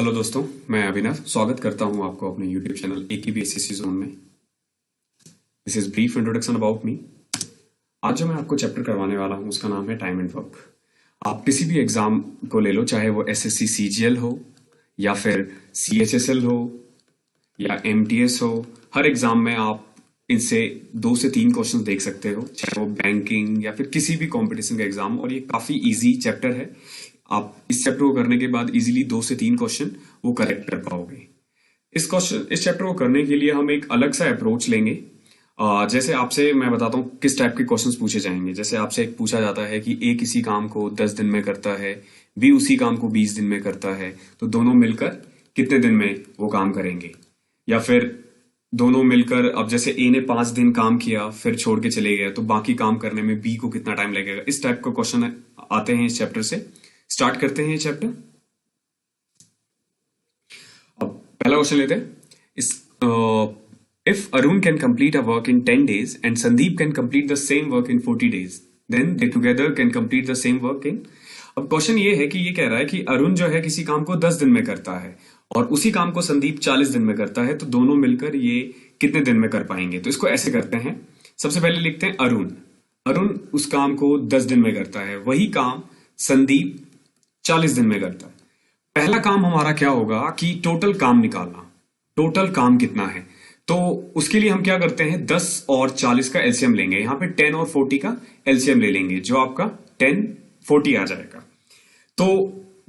Hello दोस्तों, मैं अभिनव स्वागत करता हूं आपको अपने YouTube चैनल AKBSSC जोन में। This is brief introduction about me. आज जो मैं आपको चैप्टर करवाने वाला हूं उसका नाम है टाइम एंड वर्क। आप किसी भी एग्जाम को ले लो, चाहे वो SSC CGL हो या फिर CHSL हो या MTS हो, हर एग्जाम में आप इनसे 2 से 3 क्वेश्चन देख सकते हो, चाहे वो बैंकिंग या फिर किसी भी कंपटीशन का एग्जाम। और ये काफी इजी चैप्टर है। आप इस चैप्टर को करने के बाद इजीली 2 से 3 क्वेश्चन वो करेक्ट कर पाओगे। इस चैप्टर को करने के लिए हम एक अलग सा अप्रोच लेंगे। जैसे आपसे मैं बताता हूँ किस टाइप के क्वेश्चंस पूछे जाएंगे। जैसे आपसे एक पूछा जाता है कि A किसी काम को 10 दिन में करता है, B उसी काम को 20 दिन में करता है, तो दोनों मिलकर कितने दिन में वो काम करेंगे। या फिर दोनों मिलकर, अब जैसे A ने 5 दिन काम किया फिर छोड़ के चले गए, तो बाकी काम करने में B को कितना टाइम लगेगा। इस टाइप का क्वेश्चन आते हैं इस चैप्टर से। स्टार्ट करते हैं ये चैप्टर। अब पहला क्वेश्चन लेते हैं। If Arun can complete a work in 10 days and Sandeep can complete the same work in 40 days, then they together can complete the same work in. अब क्वेश्चन ये है कि ये कह रहा है कि अरुण जो है किसी काम को 10 दिन में करता है और उसी काम को संदीप 40 दिन में करता है, तो दोनों मिलकर ये कितने दिन में कर पाएंगे। तो इसको ऐसे करते हैं। सबसे पहले लिखते हैं अरुण उस काम को 10 दिन में करता है, वही काम संदीप 40 दिन में करता है। पहला काम हमारा क्या होगा कि टोटल काम निकालना। टोटल काम कितना है, तो उसके लिए हम क्या करते हैं, 10 और 40 का एलसीएम लेंगे। यहां पे 10 और 40 का एलसीएम ले लेंगे, जो आपका 10 40 आ जाएगा। तो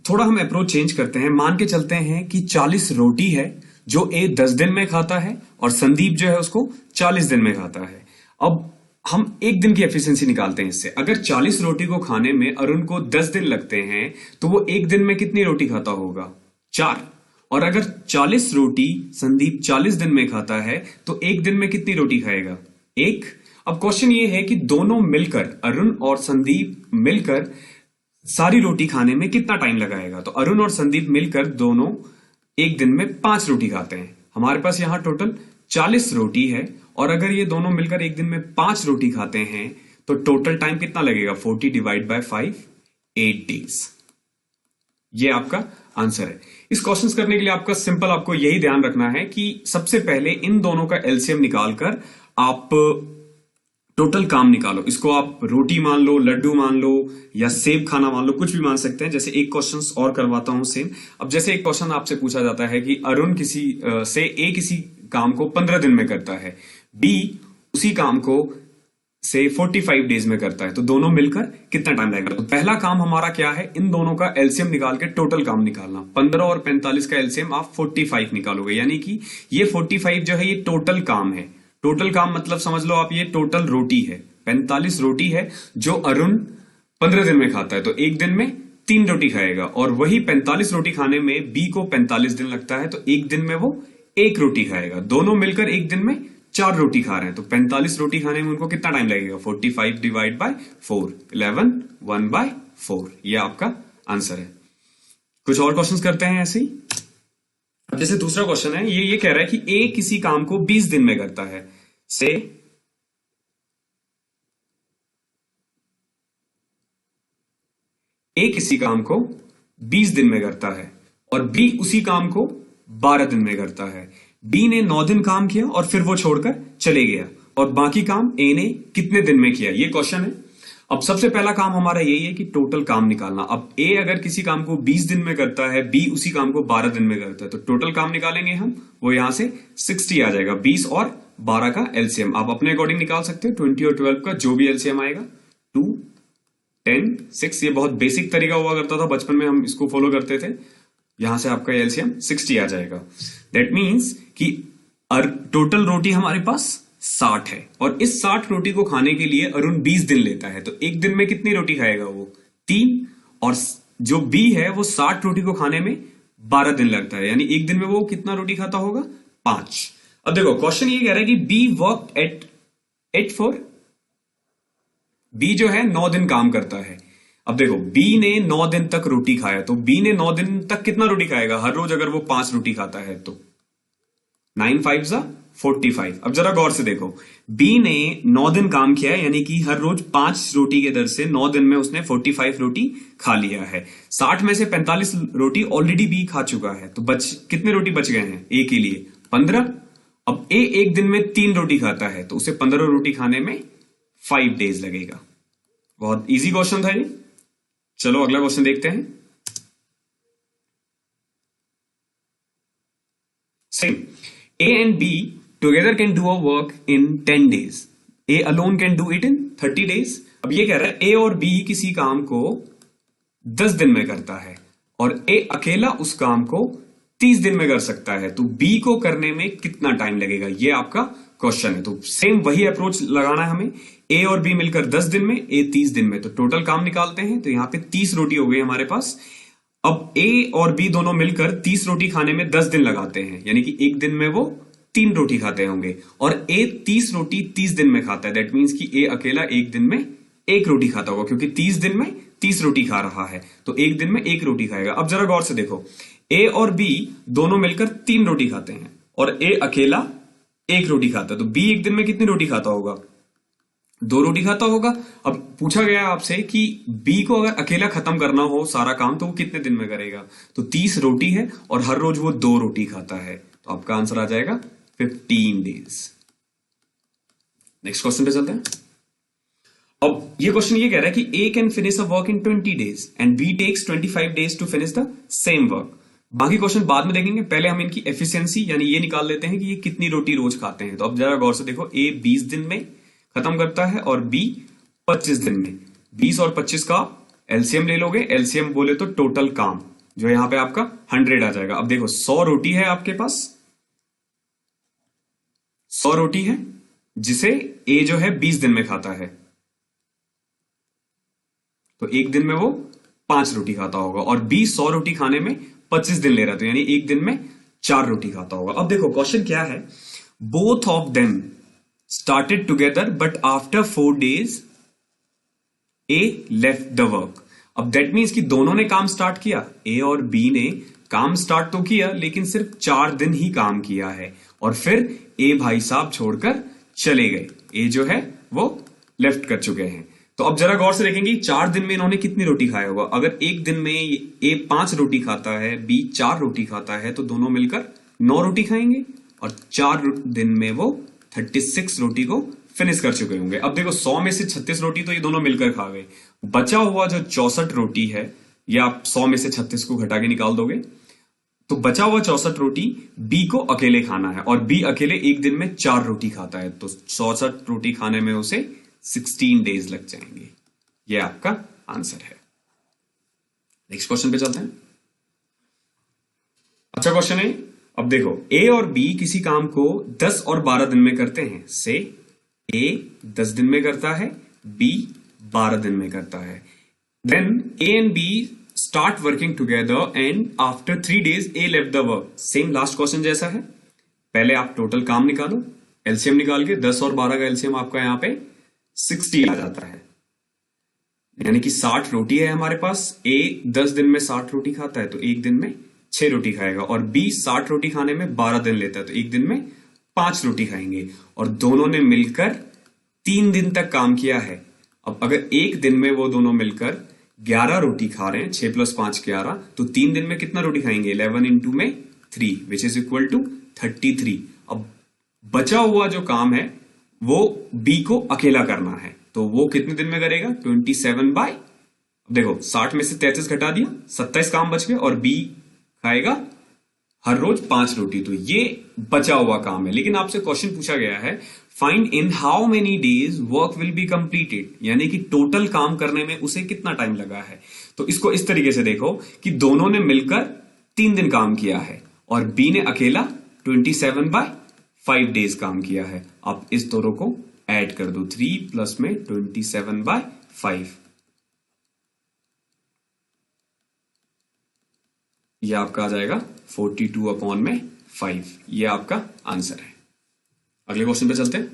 थोड़ा हम अप्रोच चेंज करते हैं। मान के चलते हैं कि 40 रोटी है जो A 10 दिन में खाता है और संदीप जो है उसको 40 दिन में खाता है। अब हम एक दिन की एफिशिएंसी निकालते हैं इससे। अगर 40 रोटी को खाने में अरुण को 10 दिन लगते हैं, तो वो एक दिन में कितनी रोटी खाता होगा, 4। और अगर 40 रोटी संदीप 40 दिन में खाता है, तो एक दिन में कितनी रोटी खाएगा, 1। अब क्वेश्चन ये है कि दोनों मिलकर, अरुण और संदीप मिलकर सारी रोटी खाने में कितना टाइम लगाएगा। तो अरुण और संदीप मिलकर दोनों एक दिन में 5 रोटी खाते हैं। हमारे पास यहां टोटल 40 रोटी है, और अगर ये दोनों मिलकर एक दिन में 5 रोटी खाते हैं, तो टोटल टाइम कितना लगेगा, 40 डिवाइड बाय 5, 8 days। ये आपका आंसर है। इस क्वेश्चन करने के लिए आपको यही ध्यान रखना है कि सबसे पहले इन दोनों का एलसीएम निकालकर आप टोटल काम निकालो। इसको आप रोटी मान लो, लड्डू मान लो, या सेब खाना मान लो, कुछ भी मान सकते हैं। जैसे एक क्वेश्चन और करवाता हूं सेम। अब जैसे एक क्वेश्चन आपसे पूछा जाता है कि अरुण A किसी काम को 15 दिन में करता है, B उसी काम को से 45 डेज में करता है, तो दोनों मिलकर कितना टाइम लगेगा। तो पहला काम हमारा क्या है, इन दोनों का एलसीएम निकाल के टोटल काम निकालना। 15 और 45 का एलसीएम आप 45 निकालोगे, यानी कि ये 45 जो है ये टोटल काम है। टोटल काम मतलब समझ लो आप, ये टोटल रोटी है। 45 रोटी है जो अरुण 15 दिन में खाता है, तो एक दिन में 3 रोटी खाएगा। और वही 45 रोटी खाने में B को 45 दिन लगता है, तो एक दिन में वो 1 रोटी खाएगा। दोनों मिलकर एक दिन में 4 रोटी खा रहे हैं, तो 45 रोटी खाने में उनको कितना टाइम लगेगा, 45 डिवाइड बाय 4, 11, 1/4। ये आपका आंसर है। कुछ और क्वेश्चंस करते हैं ऐसे ही। अब जैसे दूसरा क्वेश्चन है, ये कह रहा है कि A किसी काम को 20 दिन में करता है। से A किसी काम को 20 दिन में करता है और B उसी काम को 12 दिन में करता है। B ने 9 दिन काम किया और फिर वो छोड़कर चले गया, और बाकी काम A ने कितने दिन में किया, ये क्वेश्चन है। अब सबसे पहला काम हमारा यही है कि टोटल काम निकालना। अब A अगर किसी काम को 20 दिन में करता है, B उसी काम को 12 दिन में करता है, तो टोटल काम निकालेंगे हम, वो यहां से 60 आ जाएगा। 20 और 12 का एलसीएम आप अपने अकॉर्डिंग निकाल सकते हैं। 20 और 12 का जो भी एलसीएम आएगा, 2, 10, 6। ये बहुत बेसिक तरीका हुआ करता था, बचपन में हम इसको फॉलो करते थे। यहां से आपका एलसीएम 60 आ जाएगा। दैट मीन्स कि टोटल रोटी हमारे पास 60 है, और इस 60 रोटी को खाने के लिए अरुण 20 दिन लेता है, तो एक दिन में कितनी रोटी खाएगा, वो 3। और जो B है वो 60 रोटी को खाने में 12 दिन लगता है, यानी एक दिन में वो कितना रोटी खाता होगा, 5। अब देखो क्वेश्चन ये कह रहा है कि B worked eight for, B जो है 9 दिन काम करता है। अब देखो B ने 9 दिन तक रोटी खाया, तो B ने 9 दिन तक कितना रोटी खाएगा, हर रोज अगर वो 5 रोटी खाता है, तो 9 5 45। अब जरा गौर से देखो, बी ने 9 दिन काम किया है, यानी कि हर रोज 5 रोटी के दर से 9 दिन में उसने 45 रोटी खा लिया है। 60 में से 45 रोटी ऑलरेडी बी खा चुका है, तो कितने रोटी बच गए हैं ए के लिए? 15। अब ए एक दिन में 3 रोटी खाता है, तो उसे 15 रोटी खाने में 5 डेज लगेगा। बहुत इजी क्वेश्चन था ये। चलो अगला क्वेश्चन देखते हैं। Same, A and B together can do a work in 10 days. A alone can do it in 30 days. अब ये कह रहा है A और B किसी काम को 10 दिन में करता है और A अकेला उस काम को 30 दिन में कर सकता है, तो B को करने में कितना टाइम लगेगा? ये आपका क्वेश्चन है। तो सेम वही अप्रोच लगाना है हमें। A और B मिलकर 10 दिन में, A 30 दिन में, तो टोटल काम निकालते हैं। तो यहां पे 30 रोटी हो गई हमारे पास। अब A और B दोनों मिलकर 30 रोटी खाने में 10 दिन लगाते हैं, यानी कि एक दिन में वो 3 रोटी खाते होंगे, और A 30 रोटी 30 दिन में खाता है। दैट मीन्स कि A अकेला एक दिन में 1 रोटी खाता होगा, क्योंकि 30 दिन में 30 रोटी खा रहा है, तो एक दिन में 1 रोटी खाएगा। अब जरा गौर से देखो, A और B दोनों मिलकर 3 रोटी खाते हैं और A अकेला 1 रोटी खाता है, तो B एक दिन में कितनी रोटी खाता होगा? 2 रोटी खाता होगा। अब पूछा गया आपसे कि बी को अगर अकेला खत्म करना हो सारा काम, तो वो कितने दिन में करेगा? तो 30 रोटी है और हर रोज वो 2 रोटी खाता है, तो आपका आंसर आ जाएगा 15 डेज। नेक्स्ट क्वेश्चन पे चलते हैं। अब ये क्वेश्चन ये कह रहा है कि A can finish a work in 20 days and B takes 25 days to finish the same work. बाकी क्वेश्चन बाद में देखेंगे, पहले हम इनकी एफिशिएंसी यानी ये निकाल लेते हैं कि ये कितनी रोटी रोज खाते हैं। तो अब जरा गौर से देखो, ए 20 दिन में खत्म करता है और बी 25 दिन में। 20 और 25 का एलसीएम ले लोगे, एलसीएम बोले तो टोटल काम जो यहां पे आपका 100 आ जाएगा। अब देखो 100 रोटी है आपके पास, 100 रोटी है जिसे ए जो है 20 दिन में खाता है, तो एक दिन में वो 5 रोटी खाता होगा, और बी 100 रोटी खाने में 25 दिन ले रहा है, तो यानी एक दिन में 4 रोटी खाता होगा। अब देखो क्वेश्चन क्या है, both of them started together but after 4 days A left the work। अब दैट मीन्स कि दोनों ने काम स्टार्ट किया, A और B ने काम स्टार्ट तो किया लेकिन सिर्फ 4 दिन ही काम किया है, और फिर A भाई साहब छोड़कर चले गए। A जो है वो लेफ्ट कर चुके हैं। तो अब जरा गौर से देखेंगे 4 दिन में इन्होंने कितनी रोटी खाया होगा। अगर एक दिन में A 5 रोटी खाता है, B 4 रोटी खाता है, तो दोनों मिलकर 9 रोटी खाएंगे, और 4 दिन में वो 36 रोटी को फिनिश कर चुके होंगे। अब देखो 100 में से 36 रोटी तो ये दोनों मिलकर खा गए। बचा हुआ जो 64 रोटी है, ये आप 100 में से 36 को घटा के निकाल दोगे, तो बचा हुआ 64 रोटी बी को अकेले खाना है, और बी अकेले एक दिन में 4 रोटी खाता है, तो 64 रोटी खाने में उसे 16 डेज लग जाएंगे। ये आपका आंसर है। नेक्स्ट क्वेश्चन पे चलते हैं। अच्छा क्वेश्चन है। अब देखो ए और बी किसी काम को 10 और 12 दिन में करते हैं। से ए 10 दिन में करता है, बी 12 दिन में करता है। Then A and B start working together and after 3 days A left the work. Same last question जैसा है। पहले आप टोटल काम निकालो, एलसीएम निकाल के 10 और 12 का एलसीएम आपका यहां पे 60 आ जाता है, यानी कि 60 रोटी है हमारे पास। ए 10 दिन में 60 रोटी खाता है, तो एक दिन में 6 रोटी खाएगा, और बी 60 रोटी खाने में 12 दिन लेता है, तो एक दिन में 5 रोटी खाएंगे, और दोनों ने मिलकर 3 दिन तक काम किया है। अब अगर एक दिन में वो दोनों मिलकर 11 रोटी खा रहे हैं, 6 + 5 11, तो 3 दिन में कितना रोटी खाएंगे? 11 × में 3 विच इज इक्वल टू 33। अब बचा हुआ जो काम है वो बी को अकेला करना है, तो वो कितने दिन में करेगा? 27/। देखो 60 में से 33 घटा दिया, 27 काम बच गए, और बी खाएगा हर रोज 5 रोटी, तो ये बचा हुआ काम है। लेकिन आपसे क्वेश्चन पूछा गया है, find in how many days work will be completed, यानी कि टोटल काम करने में उसे कितना टाइम लगा है। तो इसको इस तरीके से देखो कि दोनों ने मिलकर 3 दिन काम किया है, और बी ने अकेला 27/5 डेज काम किया है। आप इस दोनों को ऐड कर दो, 3 प्लस में 27/5, यह आपका आ जाएगा 42/5। यह आपका आंसर है। अगले क्वेश्चन पे चलते हैं,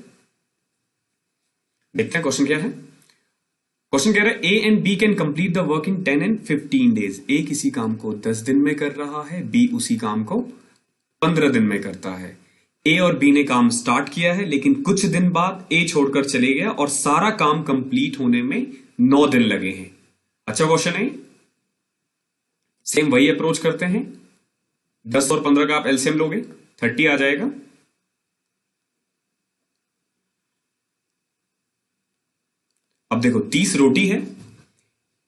देखते हैं क्वेश्चन क्या है। क्वेश्चन कह रहा है A and B can complete the work in 10 and 15 days. A किसी काम को 10 दिन में कर रहा है, बी उसी काम को 15 दिन में करता है। ए और बी ने काम स्टार्ट किया है, लेकिन कुछ दिन बाद ए छोड़कर चले गया और सारा काम कंप्लीट होने में 9 दिन लगे हैं। अच्छा क्वेश्चन है। सेम वही अप्रोच करते हैं। 10 और 15 का आप एलसीएम लोगे 30 आ जाएगा। अब देखो 30 रोटी है,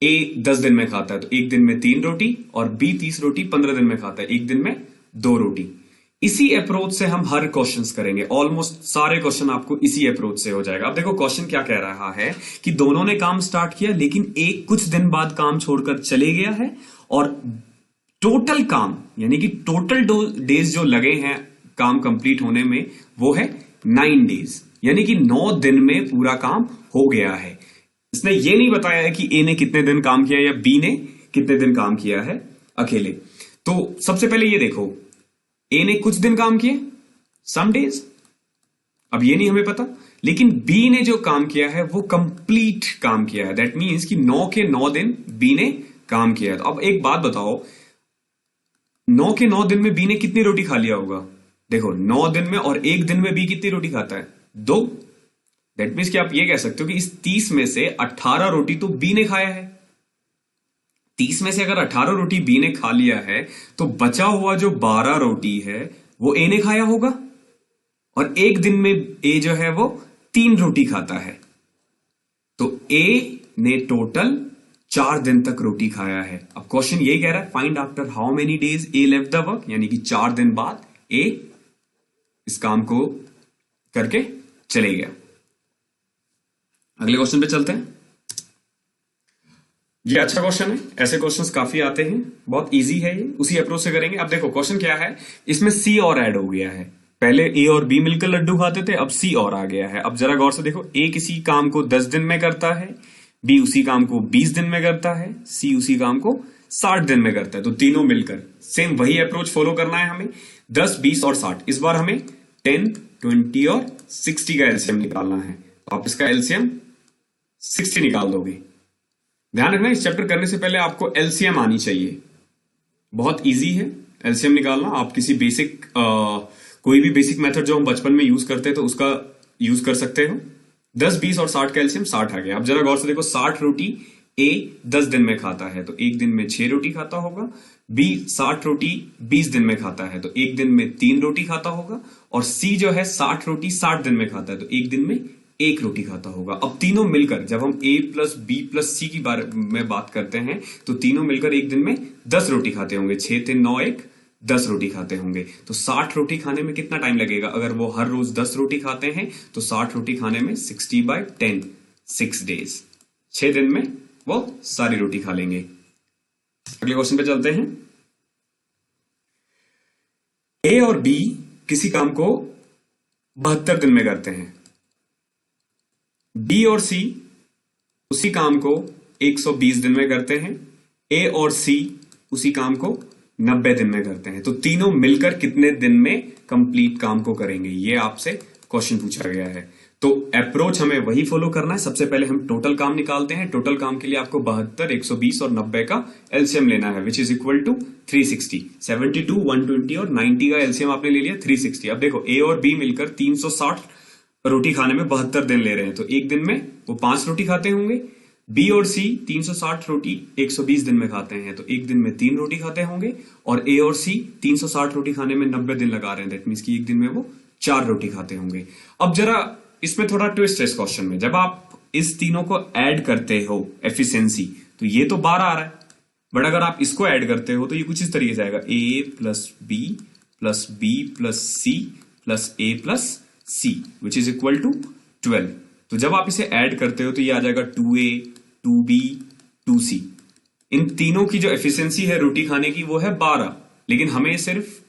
ए 10 दिन में खाता है तो एक दिन में 3 रोटी, और बी 30 रोटी 15 दिन में खाता है, एक दिन में 2 रोटी। इसी अप्रोच से हम हर क्वेश्चंस करेंगे। ऑलमोस्ट सारे क्वेश्चन आपको इसी अप्रोच से हो जाएगा। अब देखो क्वेश्चन क्या कह रहा है कि दोनों ने काम स्टार्ट किया, लेकिन एक कुछ दिन बाद काम छोड़कर चले गया है, और टोटल काम यानी कि टोटल डेज जो लगे हैं काम कंप्लीट होने में वो है 9 डेज, यानी कि 9 दिन में पूरा काम हो गया है। इसने ये नहीं बताया है कि ए ने कितने दिन काम किया या बी ने कितने दिन काम किया है अकेले। तो सबसे पहले ये देखो, ए ने कुछ दिन काम किए, सम डेज, अब ये नहीं हमें पता, लेकिन बी ने जो काम किया है वो कंप्लीट काम किया है। दैट मीन्स कि 9 के 9 दिन बी ने काम किया है। तो अब एक बात बताओ, 9 के 9 दिन में बी ने कितनी रोटी खा लिया होगा? देखो 9 दिन में और एक दिन में बी कितनी रोटी खाता है? 2। दैट मीन्स कि आप ये कह सकते हो कि इस 30 में से 18 रोटी तो बी ने खाया है। 30 में से अगर 18 रोटी बी ने खा लिया है तो बचा हुआ जो 12 रोटी है वो ए ने खाया होगा, और एक दिन में ए जो है वो 3 रोटी खाता है। तो ए ने टोटल 4 दिन तक रोटी खाया है। अब क्वेश्चन यही कह रहा है, find after how many days A left the work, यानी कि 4 दिन बाद ए इस काम को करके चले गया। अगले क्वेश्चन पे चलते हैं। ये अच्छा क्वेश्चन है, ऐसे क्वेश्चंस काफी आते हैं, बहुत इजी है ये, उसी अप्रोच से करेंगे। अब देखो क्वेश्चन क्या है, इसमें सी और ऐड हो गया है। पहले ए और बी मिलकर लड्डू खाते थे, अब सी और आ गया है। अब जरा गौर से देखो, ए किसी काम को 10 दिन में करता है, बी उसी काम को 20 दिन में करता है, सी उसी काम को 60 दिन में करता है। तो तीनों मिलकर सेम वही अप्रोच फॉलो करना है हमें। 10, 20 और 60। इस बार हमें 10, 20 और 60 का एलसीएम निकालना है। तो आप इसका एलसीएम 60 निकाल दोगे। ध्यान रखना, इस चैप्टर करने से पहले आपको एलसीएम आनी चाहिए। बहुत इजी है एलसीएम निकालना। आप किसी बेसिक कोई भी बेसिक मेथड जो हम बचपन में यूज करते हैं तो उसका यूज कर सकते हो। 10, 20 और 60 का एलसीएम 60 आ गया। अब जरा गौर से देखो, 60 रोटी ए 10 दिन में खाता है तो एक दिन में 6 रोटी खाता होगा। बी 60 रोटी 20 दिन में खाता है तो एक दिन में 3 रोटी खाता होगा। और सी जो है 60 रोटी 60 दिन में खाता है तो एक दिन में 1 रोटी खाता होगा। अब तीनों मिलकर, जब हम ए प्लस बी प्लस सी की बारे में बात करते हैं तो तीनों मिलकर एक दिन में 10 रोटी खाते होंगे। 6, 3, 9, 1, 10 रोटी खाते होंगे। तो 60 रोटी खाने में कितना टाइम लगेगा? अगर वो हर रोज 10 रोटी खाते हैं तो 60 रोटी खाने में 60/10, 6 डेज, 6 दिन में वो सारी रोटी खा लेंगे। अगले क्वेश्चन पे चलते हैं। ए और बी किसी काम को 72 दिन में करते हैं। बी और सी उसी काम को 120 दिन में करते हैं। ए और सी उसी काम को 90 दिन में करते हैं। तो तीनों मिलकर कितने दिन में कंप्लीट काम को करेंगे, ये आपसे क्वेश्चन पूछा गया है। तो अप्रोच हमें वही फॉलो करना है। सबसे पहले हम टोटल काम निकालते हैं। टोटल काम के लिए आपको 72, 120 और 90 का एलसीएम लेना है, विच इज इक्वल टू 360। 72, 120 और 90 का एलसीएम आपने ले लिया 360। अब देखो ए और बी मिलकर 360 रोटी खाने में 72 दिन ले रहे हैं तो एक दिन में वो 5 रोटी खाते होंगे। बी और सी 360 रोटी 120 दिन में खाते हैं तो एक दिन में 3 रोटी खाते होंगे। और ए और सी 360 रोटी खाने में 90 दिन लगा रहे हैं, दैट मीन्स कि एक दिन में वो 4 रोटी खाते होंगे। अब जरा इसमें थोड़ा ट्विस्ट है इस क्वेश्चन में। जब आप इस तीनों को ऐड करते हो एफिशिएंसी, तो ये तो 12 आ रहा है, बट अगर आप इसको ऐड करते हो तो ये कुछ इस तरीके से आएगा, A plus B plus B plus C plus A plus C which is equal to 12। तो जब आप इसे ऐड करते हो तो ये आ जाएगा 2a, 2b, 2c। इन तीनों की जो एफिशिएंसी है रोटी खाने की वो है 12, लेकिन हमें सिर्फ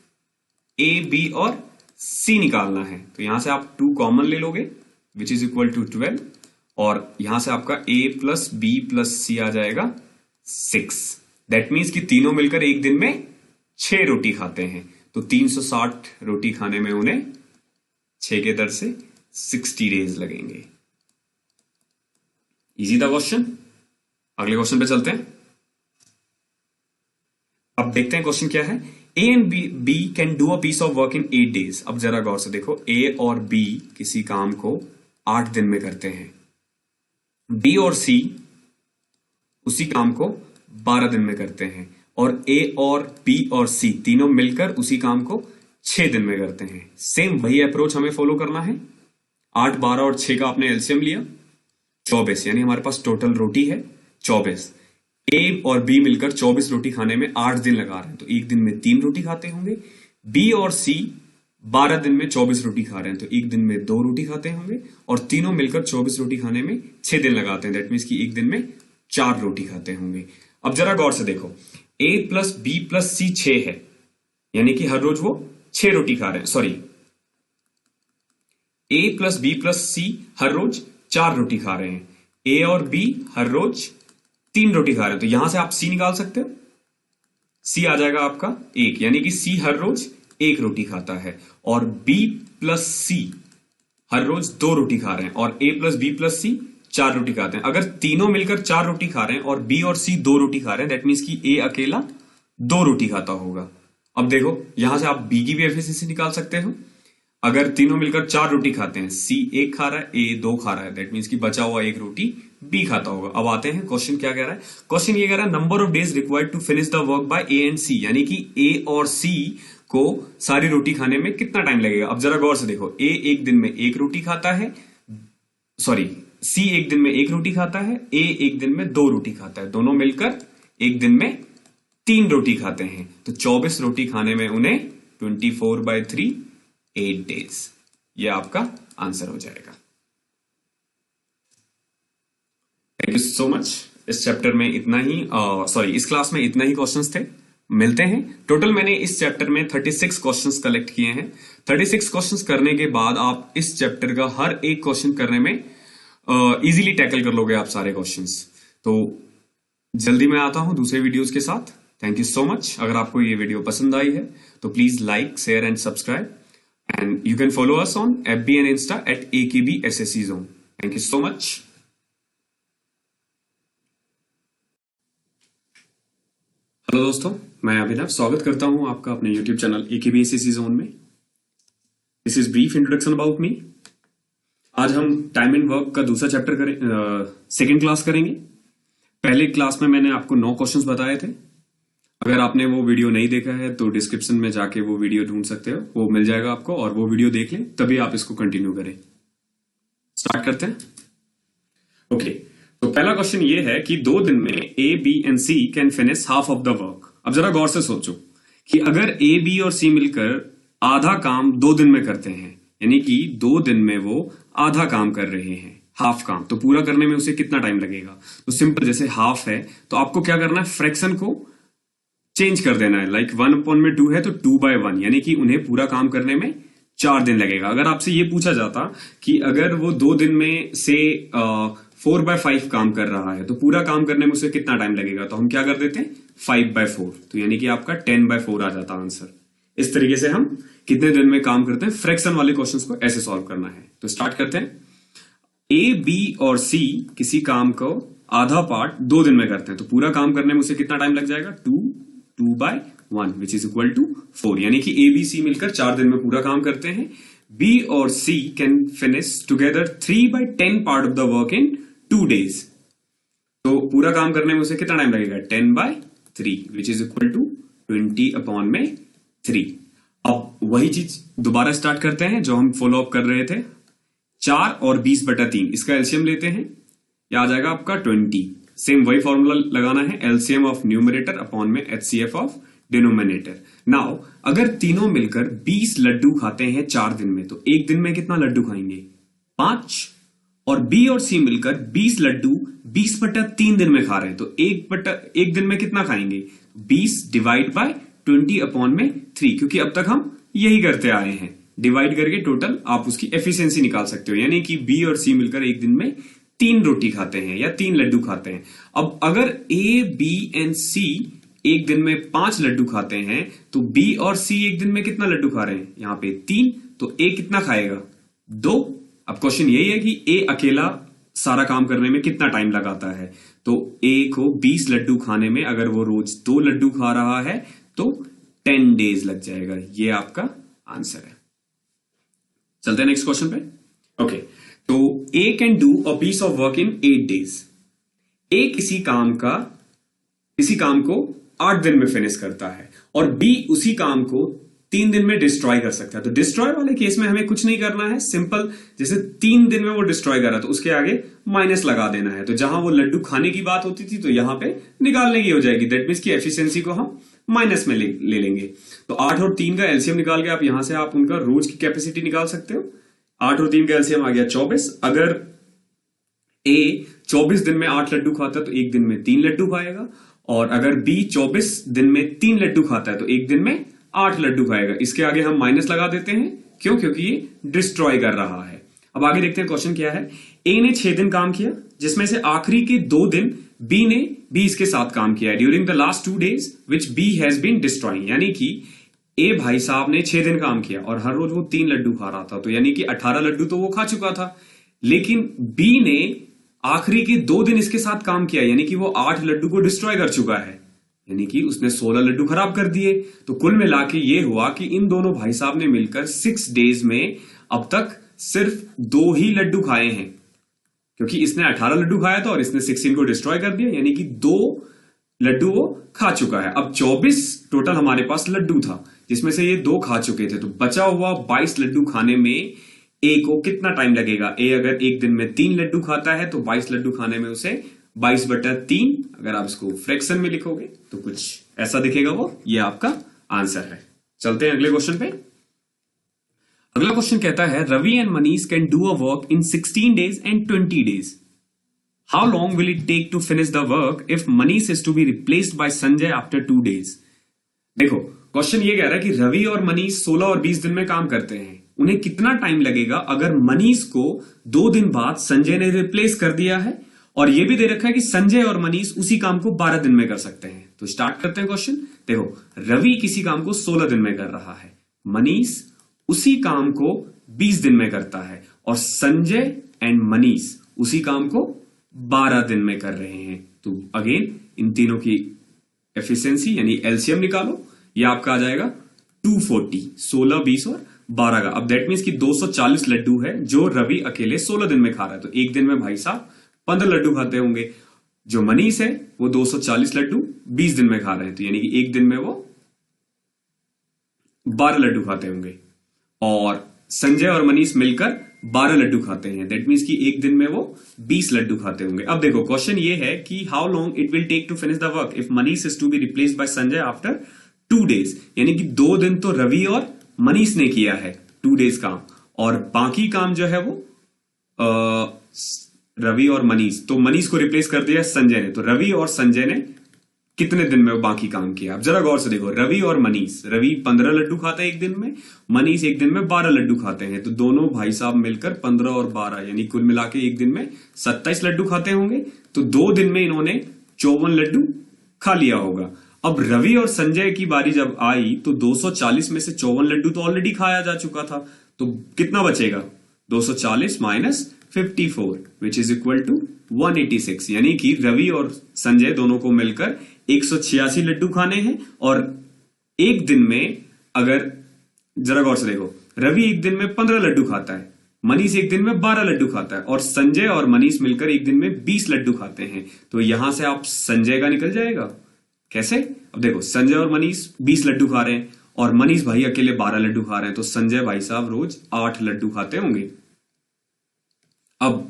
a, b और c निकालना है। तो यहां से आप 2 कॉमन ले लोगे विच इज इक्वल टू 12, और यहां से आपका a plus b plus c आ जाएगा 6। दैट मीन्स कि तीनों मिलकर एक दिन में 6 रोटी खाते हैं। तो 360 रोटी खाने में उन्हें 6 के दर से 60 डेज लगेंगे। इजी था क्वेश्चन। अगले क्वेश्चन पे चलते हैं। अब देखते हैं क्वेश्चन क्या है। A and B can do a piece of work in 8 days। अब जरा गौर से देखो, ए और बी किसी काम को 8 दिन में करते हैं, बी और सी उसी काम को 12 दिन में करते हैं, और ए और बी और सी तीनों मिलकर उसी काम को 6 दिन में करते हैं। सेम वही अप्रोच हमें फॉलो करना है। 8, 12 और 6 का आपने एलसीएम लिया, 24, यानी हमारे पास टोटल रोटी है 24। ए और बी मिलकर 24 रोटी खाने में 8 दिन लगा रहे हैं, तो एक दिन में 3 रोटी खाते होंगे। बी और सी 12 दिन में 24 रोटी खा रहे हैं, तो एक दिन में 2 रोटी खाते होंगे, और तीनों मिलकर 24 रोटी खाने में 6 दिन लगाते हैं। दैट मीन्स कि एक दिन में 4 रोटी खाते होंगे। अब जरा गौर से देखो, ए प्लस बी प्लस सी 6 है, यानी कि हर रोज वो 6 रोटी खा रहे हैं। सॉरी, ए प्लस बी प्लस सी हर रोज 4 रोटी खा रहे हैं, ए और बी हर रोज 3 रोटी खा रहे हैं, तो यहां से आप सी निकाल सकते हो। सी आ जाएगा आपका 1, यानी कि सी हर रोज 1 रोटी खाता है, और बी प्लस सी हर रोज 2 रोटी खा रहे हैं, और ए प्लस बी प्लस सी 4 रोटी खाते हैं। अगर तीनों मिलकर 4 रोटी खा रहे हैं और बी और सी 2 रोटी खा रहे हैं, दैट मीन्स कि ए अकेला 2 रोटी खाता होगा। अब देखो, यहां से आप बी की भी एफिशिएंसी निकाल सकते हो। अगर तीनों मिलकर 4 रोटी खाते हैं, सी 1 खा रहा है, ए 2 खा रहा है, दैट मीन्स कि बचा हुआ 1 रोटी बी खाता होगा। अब आते हैं क्वेश्चन क्या कह रहा है। क्वेश्चन ये कह रहा है, number of days required to finish the work by A and C, यानी कि ए और सी को सारी रोटी खाने में कितना टाइम लगेगा। अब जरा गौर से देखो, ए एक दिन में 1 रोटी खाता है, सॉरी सी एक दिन में 1 रोटी खाता है, ए एक दिन में 2 रोटी खाता है, दोनों मिलकर एक दिन में 3 रोटी खाते हैं, तो 24 रोटी खाने में उन्हें 24/3 8 days। ये आपका आंसर हो जाएगा। Thank you so much. इस चैप्टर में इतना ही, इस क्लास में इतना ही क्वेश्चंस थे। मिलते हैं। टोटल मैंने इस चैप्टर में 36 क्वेश्चंस कलेक्ट किए हैं। 36 क्वेश्चंस करने के बाद आप इस चैप्टर का हर एक क्वेश्चन करने में इजीली टैकल कर लोगे आप सारे क्वेश्चंस। तो जल्दी मैं आता हूं दूसरे वीडियोस के साथ। Thank you so much. अगर आपको ये वीडियो पसंद आई है तो please like, share and subscribe, and you can follow us on FB and Insta at AKB SSC Zone. Thank you so much. Hello दोस्तों, मैं अभिनव स्वागत करता हूं आपका अपने YouTube channel AKB SSC Zone में। This is brief introduction about me. आज हम टाइम एंड वर्क का दूसरा चैप्टर करें, सेकेंड क्लास करेंगे। पहले क्लास में मैंने आपको 9 क्वेश्चंस बताए थे। अगर आपने वो वीडियो नहीं देखा है तो डिस्क्रिप्शन में जाके वो वीडियो ढूंढ सकते हो, वो मिल जाएगा आपको, और वो वीडियो देख लें तभी आप इसको कंटिन्यू करें। स्टार्ट करते हैं। ओके, तो पहला क्वेश्चन ये है कि 2 दिन में A, B and C can finish half of the work. अब जरा गौर से सोचो कि अगर ए, बी और सी मिलकर आधा काम 2 दिन में करते हैं, यानी कि 2 दिन में वो आधा काम कर रहे हैं, हाफ काम, तो पूरा करने में उसे कितना टाइम लगेगा। तो सिंपल, जैसे हाफ है तो आपको क्या करना है, फ्रैक्शन को चेंज कर देना है। लाइक 1/2 है तो 2/1, यानी कि उन्हें पूरा काम करने में 4 दिन लगेगा। अगर आपसे ये पूछा जाता कि अगर वो 2 दिन में से 4/5 काम कर रहा है तो पूरा काम करने में उसे कितना टाइम लगेगा, तो हम क्या कर देते हैं 5/4, तो यानी कि आपका 10/4 आ जाता आंसर। इस तरीके से हम कितने दिन में काम करते हैं, फ्रैक्शन वाले क्वेश्चंस को ऐसे सॉल्व करना है। तो स्टार्ट करते हैं। ए, बी और सी किसी काम को आधा पार्ट 2 दिन में करते हैं, तो पूरा काम करने में उसे कितना टाइम लग जाएगा, 2/1 विच इज इक्वल टू 4, यानी कि ए, बी, सी मिलकर 4 दिन में पूरा काम करते हैं। बी और C can finish together 3/10 part of the work in 2 days, तो पूरा काम करने में उसे कितना टाइम लगेगा, 10/3 विच इज इक्वल टू 20/3। अब वही चीज दोबारा स्टार्ट करते हैं जो हम फॉलो अप कर रहे थे। 4 और 20/3, इसका एलसीएम लेते हैं, यह आ जाएगा आपका 20। सेम वही फॉर्मूला लगाना है, एलसीएम ऑफ न्यूमरेटर अपॉन में एचसीएफ ऑफ डिनोमिनेटर। नाउ अगर तीनों मिलकर 20 लड्डू खाते हैं 4 दिन में, तो एक दिन में कितना लड्डू खाएंगे, 5। और बी और सी मिलकर 20 लड्डू 20/3 दिन में खा रहे हैं, तो एक दिन में कितना खाएंगे, 20 डिवाइड बाय 20/3, क्योंकि अब तक हम यही करते आए हैं, डिवाइड करके टोटल आप उसकी एफिशिएंसी निकाल सकते हो, यानी कि बी और सी मिलकर एक दिन में 3 रोटी खाते हैं या 3 लड्डू खाते हैं। अब अगर ए, बी एंड सी एक दिन में 5 लड्डू खाते हैं, तो बी और सी एक दिन में कितना लड्डू खा रहे हैं, यहां पे 3, तो ए कितना खाएगा, 2। अब क्वेश्चन यही है कि ए अकेला सारा काम करने में कितना टाइम लगाता है, तो ए को 20 लड्डू खाने में अगर वो रोज 2 लड्डू खा रहा है तो 10 डेज लग जाएगा। ये आपका आंसर है। चलते हैं नेक्स्ट क्वेश्चन पे। ओके, तो A can do a piece of work in 8 days. A किसी काम को 8 दिन में फिनिश करता है और बी उसी काम को 3 दिन में डिस्ट्रॉय कर सकता है। तो डिस्ट्रॉय वाले केस में हमें कुछ नहीं करना है, सिंपल जैसे 3 दिन में वो डिस्ट्रॉय करा तो उसके आगे माइनस लगा देना है। तो जहां वो लड्डू खाने की बात होती थी तो यहां पे निकालने की हो जाएगी। दैट मीन्स की एफिशिएंसी को हम माइनस में ले लेंगे। तो 8 और 3 का एलसीएम निकाल के आप यहां से आप उनका रोज की कैपेसिटी निकाल सकते हो। 8 और 3 का एलसीएम आ गया 24। अगर ए 24 दिन में 8 लड्डू खाता है तो एक दिन में 3 लड्डू खाएगा, और अगर बी 24 दिन में 3 लड्डू खाता है तो एक दिन में 8 लड्डू खाएगा। इसके आगे हम माइनस लगा देते हैं, क्यों? क्योंकि ये डिस्ट्रॉय कर रहा है। अब आगे देखते हैं क्वेश्चन क्या है। ए ने 6 दिन काम किया, जिसमें से आखिरी के 2 दिन बी इसके साथ काम किया है। During the last 2 days which B has been destroying, यानी कि ए भाई साहब ने 6 दिन काम किया और हर रोज वो 3 लड्डू खा रहा था, तो यानी कि 18 लड्डू तो वो खा चुका था। लेकिन बी ने आखिरी के 2 दिन इसके साथ काम किया, यानी कि वो 8 लड्डू को डिस्ट्रॉय कर चुका है, यानी कि उसने 16 लड्डू खराब कर दिए। तो कुल मिला के ये हुआ कि इन दोनों भाई साहब ने मिलकर 6 days में अब तक सिर्फ 2 ही लड्डू खाए हैं, क्योंकि इसने 18 लड्डू खाया था और इसने 16 को डिस्ट्रॉय कर दिया, यानी कि 2 लड्डू वो खा चुका है। अब 24 टोटल हमारे पास लड्डू था, जिसमें से ये 2 खा चुके थे, तो बचा हुआ 22 लड्डू खाने में ए को कितना टाइम लगेगा? ए अगर एक दिन में 3 लड्डू खाता है तो 22 लड्डू खाने में उसे 22/3, अगर आप इसको फ्रैक्शन में लिखोगे तो कुछ ऐसा दिखेगा वो। ये आपका आंसर है। चलते हैं अगले क्वेश्चन पे। अगला क्वेश्चन कहता है Ravi and Manish can do a work in 16 days and 20 days. How long will it take to finish the work if Manish is to be replaced by Sanjay after 2 days? देखो question ये कह रहा है कि रवि और मनीष 16 और 20 दिन में काम करते हैं, उन्हें कितना टाइम लगेगा अगर मनीष को 2 दिन बाद संजय ने रिप्लेस कर दिया है, और ये भी दे रखा है कि संजय और मनीष उसी काम को 12 दिन में कर सकते हैं। तो स्टार्ट करते हैं क्वेश्चन। देखो रवि किसी काम को 16 दिन में कर रहा है, मनीष उसी काम को 20 दिन में करता है, और संजय एंड मनीष उसी काम को 12 दिन में कर रहे हैं। तो अगेन इन तीनों की एफिशिएंसी यानी एलसीएम निकालो, ये आपका आ जाएगा 240, 16, 20 और 12 का। अब दैट मीन्स कि 240 लड्डू है जो रवि अकेले 16 दिन में खा रहा है, तो एक दिन में भाई साहब 15 लड्डू खाते होंगे। जो मनीष है वो 240 लड्डू 20 दिन में खा रहे हैं, तो यानी कि एक दिन में वो 12 लड्डू खाते होंगे, और संजय और मनीष मिलकर 12 लड्डू खाते हैं। दैट मीन्स कि एक दिन में वो 20 लड्डू खाते होंगे। अब देखो क्वेश्चन ये है कि how long it will take to finish the work if Manish is to be replaced by Sanjay after 2 days, यानी कि 2 दिन तो रवि और मनीष ने किया है 2 days काम, और बाकी काम जो है वो रवि और मनीष, तो मनीष को रिप्लेस कर दिया संजय ने, तो रवि और संजय ने कितने दिन में वो बाकी काम किया? अब जरा गौर से देखो, रवि और मनीष, रवि 15 लड्डू खाता है एक दिन में, मनीष एक दिन में 12 लड्डू खाते हैं, तो दोनों भाई साहब मिलकर 15 और 12 यानी कुल मिला के एक दिन में 27 लड्डू खाते होंगे। तो 2 दिन में इन्होंने 54 लड्डू खा लिया होगा। अब रवि और संजय की बारी जब आई तो 240 में से 54 लड्डू तो ऑलरेडी खाया जा चुका था, तो कितना बचेगा? 240 minus 54 which is equal to 186, यानी कि रवि और संजय दोनों को मिलकर 186 लड्डू खाने हैं। और एक दिन में अगर जरा गौर से देखो, रवि एक दिन में 15 लड्डू खाता है, मनीष एक दिन में 12 लड्डू खाता है, और संजय और मनीष मिलकर एक दिन में 20 लड्डू खाते हैं। तो यहां से आप संजय का निकल जाएगा। कैसे? अब देखो संजय और मनीष 20 लड्डू खा रहे हैं और मनीष भाई अकेले 12 लड्डू खा रहे हैं, तो संजय भाई साहब रोज 8 लड्डू खाते होंगे। अब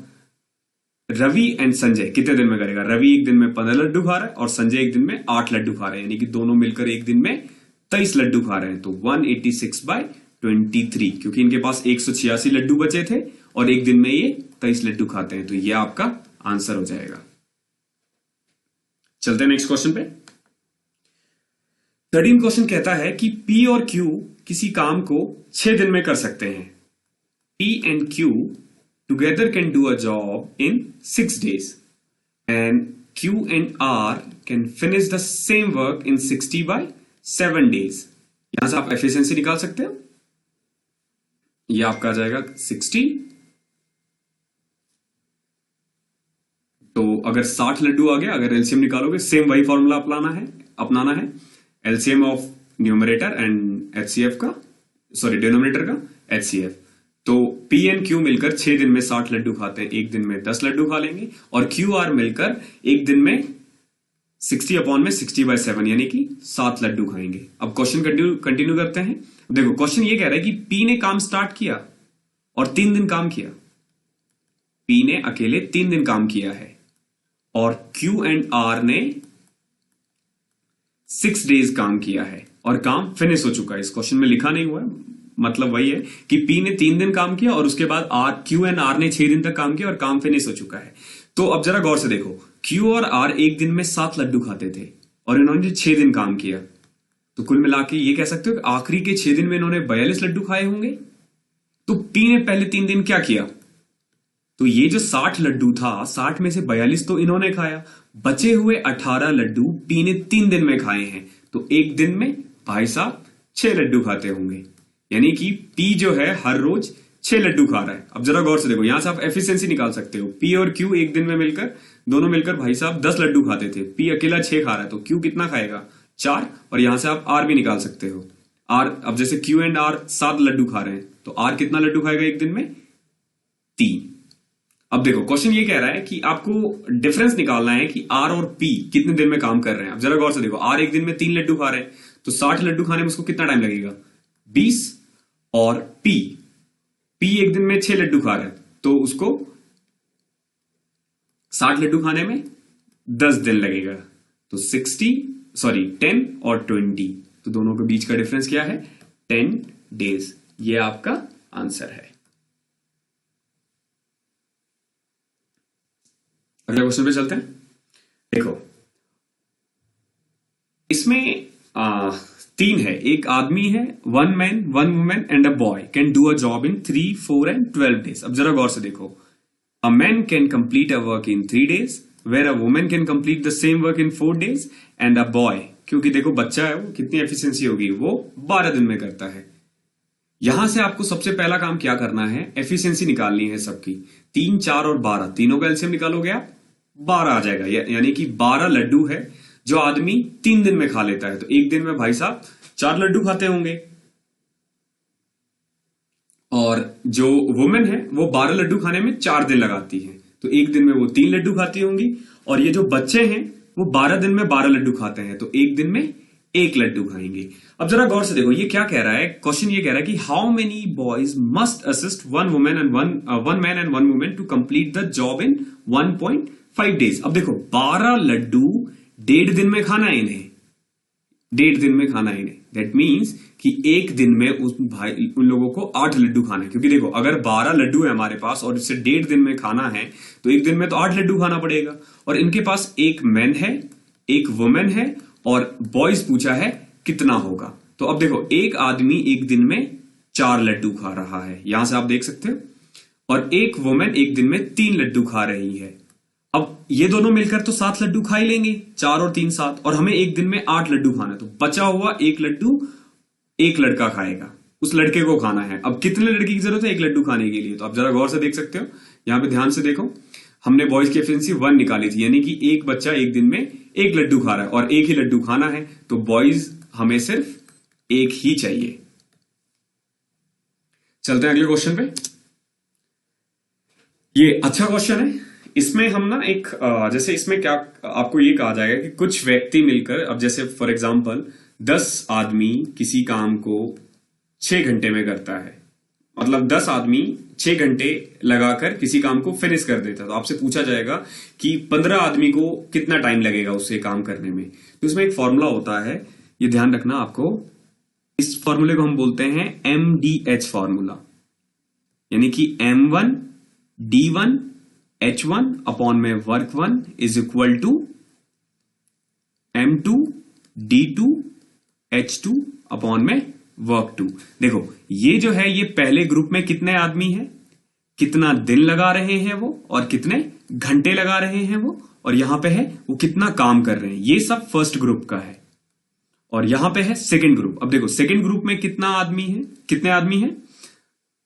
रवि एंड संजय कितने दिन में करेगा? रवि एक दिन में 15 लड्डू खा रहा है और संजय एक दिन में 8 लड्डू खा रहे हैं, यानी कि दोनों मिलकर एक दिन में 23 लड्डू खा रहे हैं। तो 186/23, क्योंकि इनके पास 186 लड्डू बचे थे और एक दिन में ये 23 लड्डू खाते हैं, तो ये आपका आंसर हो जाएगा। चलते हैं नेक्स्ट क्वेश्चन पे। 13 क्वेश्चन कहता है कि P और Q किसी काम को 6 दिन में कर सकते हैं। P and Q together can do a job in 6 days and Q and R can finish the same work in 60/7 days. यहां से आप एफिशिएंसी निकाल सकते हो, ये आपका आ जाएगा 60। तो अगर 60 लड्डू आ गया, अगर एलसीएम निकालोगे, सेम वही फॉर्मूला अपनाना है। LCM of numerator and HCF का, सॉरी डिनोमिनेटर का एचसीएफ। तो पी एंड क्यू मिलकर 6 दिन में 60 लड्डू खाते हैं, एक दिन में 10 लड्डू खा लेंगे। और क्यू आर मिलकर एक दिन में 60/7 यानी कि 7 लड्डू खाएंगे। अब क्वेश्चन कंटिन्यू करते हैं। देखो क्वेश्चन ये कह रहा है कि पी ने काम स्टार्ट किया और 3 दिन काम किया। पी ने अकेले 3 दिन काम किया है और क्यू एंड आर ने 6 डेज काम किया है और काम फिनिश हो चुका है। इस क्वेश्चन में लिखा नहीं हुआ है, मतलब वही है कि पी ने 3 दिन काम किया और उसके बाद क्यू एंड आर ने 6 दिन तक काम किया और काम फिनिश हो चुका है। तो अब जरा गौर से देखो, क्यू और आर एक दिन में 7 लड्डू खाते थे और इन्होंने 6 दिन काम किया, तो कुल मिला के ये कह सकते हो कि आखिरी के 6 दिन में इन्होंने 42 लड्डू खाए होंगे। तो पी ने पहले 3 दिन क्या किया, तो ये जो 60 लड्डू था, 60 में से 42 तो इन्होंने खाया, बचे हुए 18 लड्डू पी ने 3 दिन में खाए हैं। तो एक दिन में भाई साहब 6 लड्डू खाते होंगे, यानी कि पी जो है हर रोज 6 लड्डू खा रहा है। अब जरा गौर से देखो, यहां से आप एफिशिएंसी निकाल सकते हो। पी और क्यू एक दिन में मिलकर दोनों मिलकर भाई साहब 10 लड्डू खाते थे, पी अकेला 6 खा रहा है, तो क्यू कितना खाएगा 4। और यहां से आप आर भी निकाल सकते हो। आर, अब जैसे क्यू एंड आर 7 लड्डू खा रहे हैं, तो आर कितना लड्डू खाएगा एक दिन में 3। अब देखो क्वेश्चन ये कह रहा है कि आपको डिफरेंस निकालना है कि आर और पी कितने दिन में काम कर रहे हैं। अब जरा गौर से देखो, आर एक दिन में 3 लड्डू खा रहे हैं, तो 60 लड्डू खाने में उसको कितना टाइम लगेगा 20। और पी एक दिन में 6 लड्डू खा रहा है, तो उसको 60 लड्डू खाने में 10 दिन लगेगा। तो 10 और 20, तो दोनों के बीच का डिफरेंस क्या है 10 डेज। ये आपका आंसर है। अगले क्वेश्चन पे चलते हैं। देखो इसमें 3 है, एक आदमी है, 1 man 1 women and a boy can do a job in 3, 4 एंड 12 डेज। अब जरा गौर से देखो, a man can complete a work in 3 days where a women can complete the same work in 4 days and a boy, क्योंकि देखो बच्चा है, वो कितनी एफिशिएंसी होगी, वो 12 दिन में करता है। यहां से आपको सबसे पहला काम क्या करना है, एफिशिएंसी निकालनी है सबकी। 3, 4 और 12 तीनों का एलसीएम निकालोगे आप 12 आ जाएगा, यानी कि 12 लड्डू है जो आदमी 3 दिन में खा लेता है। तो एक दिन में भाई साहब 4 लड्डू खाते होंगे। और जो वुमेन है वो 12 लड्डू खाने में 4 दिन लगाती है, तो एक दिन में वो 3 लड्डू खाती होंगी। और ये जो बच्चे हैं वो 12 दिन में 12 लड्डू खाते हैं, तो एक दिन में 1 लड्डू खाएंगे। अब जरा गौर से देखो, ये क्या कह रहा है, क्वेश्चन ये कह रहा है कि how many boys must assist 1 man and 1 women to complete the job in 1.5 days. अब देखो 12 लड्डू 1.5 दिन में खाना है इन्हें, 1.5 दिन में खाना है इन्हें। दैट मीन्स कि एक दिन में उन लोगों को 8 लड्डू खाना है, क्योंकि देखो अगर 12 लड्डू है हमारे पास और इससे 1.5 दिन में खाना है, तो एक दिन में तो 8 लड्डू खाना पड़ेगा। और इनके पास एक मैन है, एक वुमेन है और बॉयज पूछा है कितना होगा। तो अब देखो एक आदमी एक दिन में 4 लड्डू खा रहा है, यहां से आप देख सकते हो, और एक वुमेन एक दिन में 3 लड्डू खा रही है। अब ये दोनों मिलकर तो 7 लड्डू खा ही लेंगे, 4 और 3 7, और हमें एक दिन में 8 लड्डू खाना है, तो बचा हुआ 1 लड्डू एक लड़का खाएगा, उस लड़के को खाना है। अब कितने लड़के की जरूरत है 1 लड्डू खाने के लिए, तो आप जरा गौर से देख सकते हो, यहां पे ध्यान से देखो, हमने बॉयज की एफिशिएंसी 1 निकाली थी, यानी कि एक बच्चा एक दिन में 1 लड्डू खा रहा है और 1 ही लड्डू खाना है, तो बॉयज हमें सिर्फ 1 ही चाहिए। चलते हैं अगले क्वेश्चन पे। ये अच्छा क्वेश्चन है। इसमें हम ना एक जैसे इसमें क्या आपको ये कहा जाएगा कि कुछ व्यक्ति मिलकर, अब जैसे फॉर एग्जांपल 10 आदमी किसी काम को 6 घंटे में करता है, मतलब 10 आदमी 6 घंटे लगाकर किसी काम को फिनिश कर देता है, तो आपसे पूछा जाएगा कि 15 आदमी को कितना टाइम लगेगा उससे काम करने में। तो इसमें एक फॉर्मूला होता है, ये ध्यान रखना आपको, इस फॉर्मूले को हम बोलते हैं MDH फॉर्मूला, यानी कि M1 D1 H1 अपॉन में work 1 is equal to M2 D2 H2 upon में वर्क 2। देखो ये जो है, ये पहले ग्रुप में कितने आदमी हैं, कितना दिन लगा रहे हैं वो, और कितने घंटे लगा रहे हैं वो, और यहां पे है वो कितना काम कर रहे हैं, ये सब फर्स्ट ग्रुप का है। और यहां पे है सेकंड ग्रुप। अब देखो सेकंड ग्रुप में कितने आदमी हैं,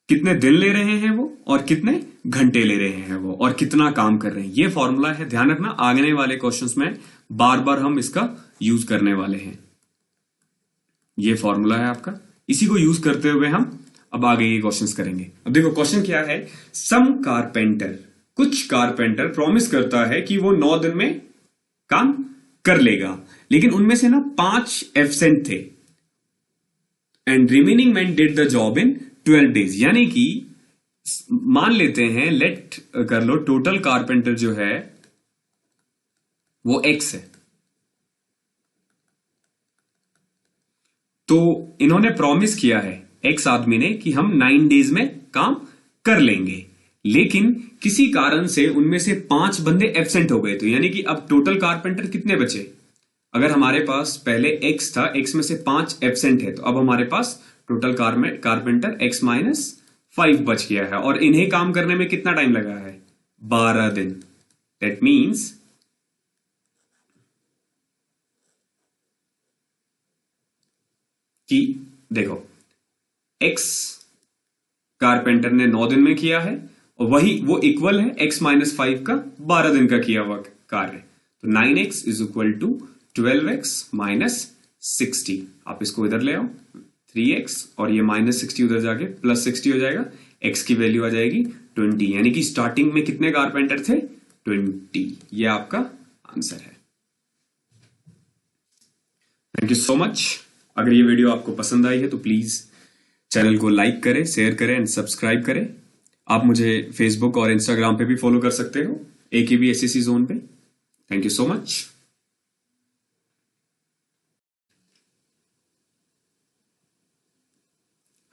कितने दिन ले रहे हैं वो, और कितने घंटे ले रहे हैं वो, और कितना काम कर रहे हैं। ये फॉर्मूला है, ध्यान रखना, आगे वाले क्वेश्चंस में बार बार हम इसका यूज करने वाले हैं। ये फॉर्मूला है आपका, इसी को यूज करते हुए हम अब आगे ये क्वेश्चंस करेंगे। अब देखो क्वेश्चन क्या है, सम कारपेंटर, कुछ कारपेंटर प्रॉमिस करता है कि वो 9 दिन में काम कर लेगा, लेकिन उनमें से ना 5 एब्सेंट थे and remaining man did the job in 12 days. यानी कि मान लेते हैं, लेट कर लो टोटल कारपेंटर जो है वो एक्स है, तो इन्होंने प्रॉमिस किया है एक्स आदमी ने कि हम 9 डेज में काम कर लेंगे, लेकिन किसी कारण से उनमें से 5 बंदे एब्सेंट हो गए। तो यानी कि अब टोटल कारपेंटर कितने बचे, अगर हमारे पास पहले एक्स था, एक्स में से 5 एब्सेंट है, तो अब हमारे पास टोटल कारपेंटर एक्स माइनस 5 बच गया है, और इन्हें काम करने में कितना टाइम लगा है, 12 दिन। दैट मीन्स कि देखो एक्स कारपेंटर ने 9 दिन में किया है, और वही वो इक्वल है एक्स माइनस 5 का 12 दिन का किया हुआ कार्य। तो 9x is equal to 12x minus 60। आप इसको इधर ले आओ, 3x और ये माइनस 60 उधर जाके प्लस 60 हो जाएगा, x की वैल्यू आ जाएगी 20। यानी कि स्टार्टिंग में कितने कारपेंटर थे, 20। ये आपका आंसर है। Thank you so much. अगर ये वीडियो आपको पसंद आई है तो प्लीज चैनल को लाइक करें, शेयर करें एंड सब्सक्राइब करें। आप मुझे फेसबुक और इंस्टाग्राम पे भी फॉलो कर सकते हो, AKB SSC जोन पे। Thank you so much.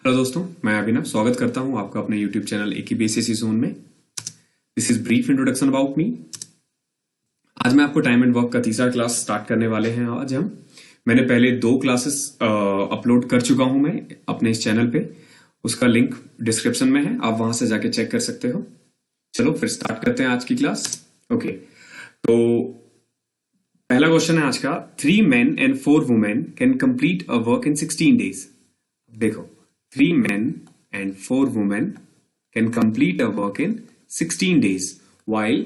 Hello दोस्तों, मैं अभिनव स्वागत करता हूं आपका अपने YouTube channel AKB SSC zone में। This is brief introduction about me. आज मैं आपको टाइम एंड वर्क का तीसरा क्लास स्टार्ट करने वाले हैं। आज मैंने पहले 2 क्लासेस अपलोड कर चुका हूं मैं अपने इस चैनल पे, उसका लिंक डिस्क्रिप्शन में है, आप वहां से जाके चेक कर सकते हो। चलो फिर स्टार्ट करते हैं आज की क्लास। ओके, तो पहला क्वेश्चन है आज का, 3 men and 4 women can complete a work in 16 days। देखो 3 men and 4 women can complete a work in 16 days while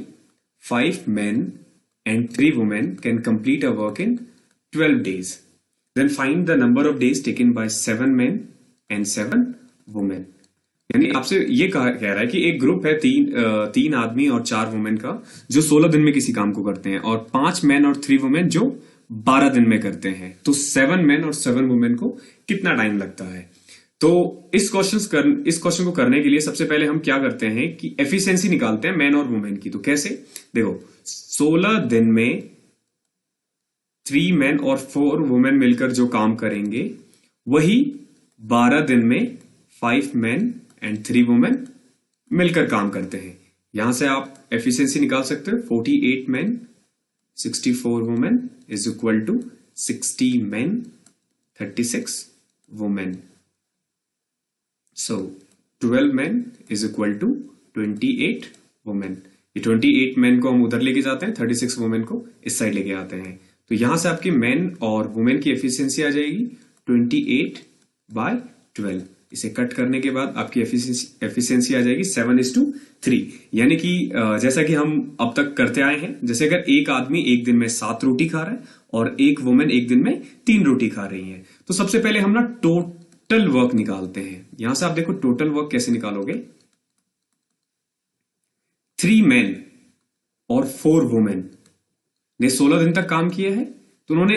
5 men and 3 women can complete a work in 12 days। Then find the number of days taken by 7 men and 7 women। यानी आपसे ये कह रहा है कि एक group है, तीन आदमी और 4 वुमेन का, जो 16 दिन में किसी काम को करते हैं, और 5 मैन और 3 वुमेन जो 12 दिन में करते हैं। तो 7 मैन और 7 वुमेन को कितना टाइम लगता है। तो इस क्वेश्चन को करने के लिए सबसे पहले हम क्या करते हैं कि एफिशिएंसी निकालते हैं मैन और वुमेन की। तो कैसे, देखो 16 दिन में 3 मैन और 4 वुमेन मिलकर जो काम करेंगे, वही 12 दिन में 5 मैन एंड 3 वुमेन मिलकर काम करते हैं। यहां से आप एफिशिएंसी निकाल सकते हो, 48 man 64 women is equal to 60 man 36 women. So 12 man is equal to 28 women. ये 28 मैन को हम उधर लेके जाते हैं, 36 वुमेन को इस साइड लेके आते हैं। तो यहां से आपकी मैन और वुमेन की एफिशिएंसी आ जाएगी 28/12। इसे कट करने के बाद आपकी एफिशिएंसी आ जाएगी 7:3। यानी कि जैसा कि हम अब तक करते आए हैं, जैसे अगर एक आदमी एक दिन में 7 रोटी खा रहा है और एक वुमेन एक दिन में 3 रोटी खा रही है, तो सबसे पहले हम ना टोटल वर्क निकालते हैं। यहां से आप देखो टोटल वर्क कैसे निकालोगे, 3 मैन और 4 वुमेन ने 16 दिन तक काम किया है, तो उन्होंने,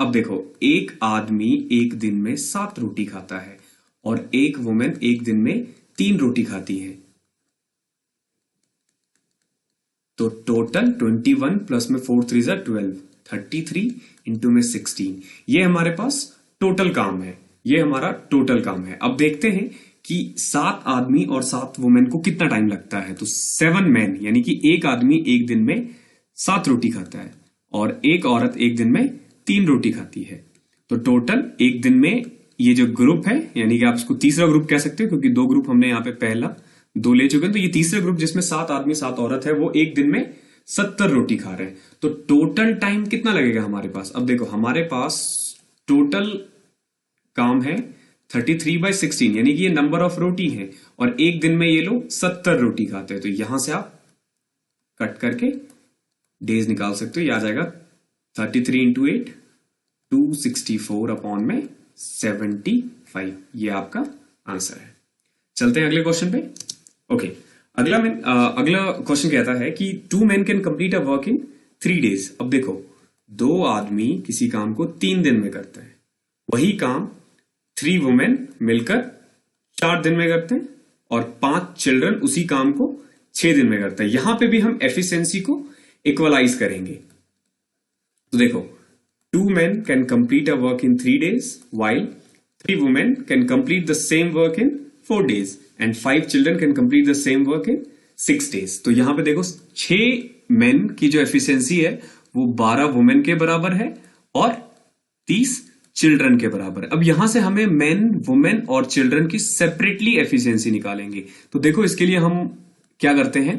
अब देखो एक आदमी एक दिन में 7 रोटी खाता है और एक वुमेन एक दिन में 3 रोटी खाती है, तो टोटल 21 प्लस में 4 3 12, 33 इंटू में 16। ये हमारे पास टोटल काम है, ये हमारा टोटल काम है। अब देखते हैं कि 7 आदमी और 7 वुमेन को कितना टाइम लगता है। तो 7 मैन यानी कि एक आदमी एक दिन में 7 रोटी खाता है और एक औरत एक दिन में 3 रोटी खाती है। तो टोटल एक दिन में ये जो ग्रुप है, यानी कि आप इसको तीसरा ग्रुप कह सकते हो, क्योंकि 2 ग्रुप हमने यहाँ पे पहला 2 ले चुके हैं, तो ये तीसरा ग्रुप जिसमें 7 आदमी 7 औरत है, वो एक दिन में 70 रोटी खा रहे हैं। तो टोटल टाइम कितना लगेगा हमारे पास। अब देखो हमारे पास टोटल काम है 33/16, यानी कि ये नंबर ऑफ रोटी है, और एक दिन में ये लोग 70 रोटी खाते हैं। तो यहां से आप कट करके डेज निकाल सकते हो, ये आ जाएगा 33 इंटू 8 264 अपॉन में 75। ये आपका आंसर है। चलते हैं अगले क्वेश्चन पे। ओके, अगला क्वेश्चन कहता है कि 2 men can complete a work in 3 days। अब देखो, 2 आदमी किसी काम को 3 दिन में करते हैं, वही काम 3 वुमेन मिलकर 4 दिन में करते हैं, और 5 चिल्ड्रन उसी काम को 6 दिन में करते हैं। यहां पे भी हम एफिशिएंसी को इक्वलाइज करेंगे। तो देखो, 2 men can complete a work in 3 days while 3 women can complete the same work in 4 days and 5 children can complete the same work in 6 days। तो यहां पे देखो, 6 men की जो एफिशिएंसी है वो 12 वुमेन के बराबर है और 30 चिल्ड्रन के बराबर है। अब यहां से हमें मेन, वुमेन और चिल्ड्रन की सेपरेटली एफिशिएंसी निकालेंगे। तो देखो, इसके लिए हम क्या करते हैं,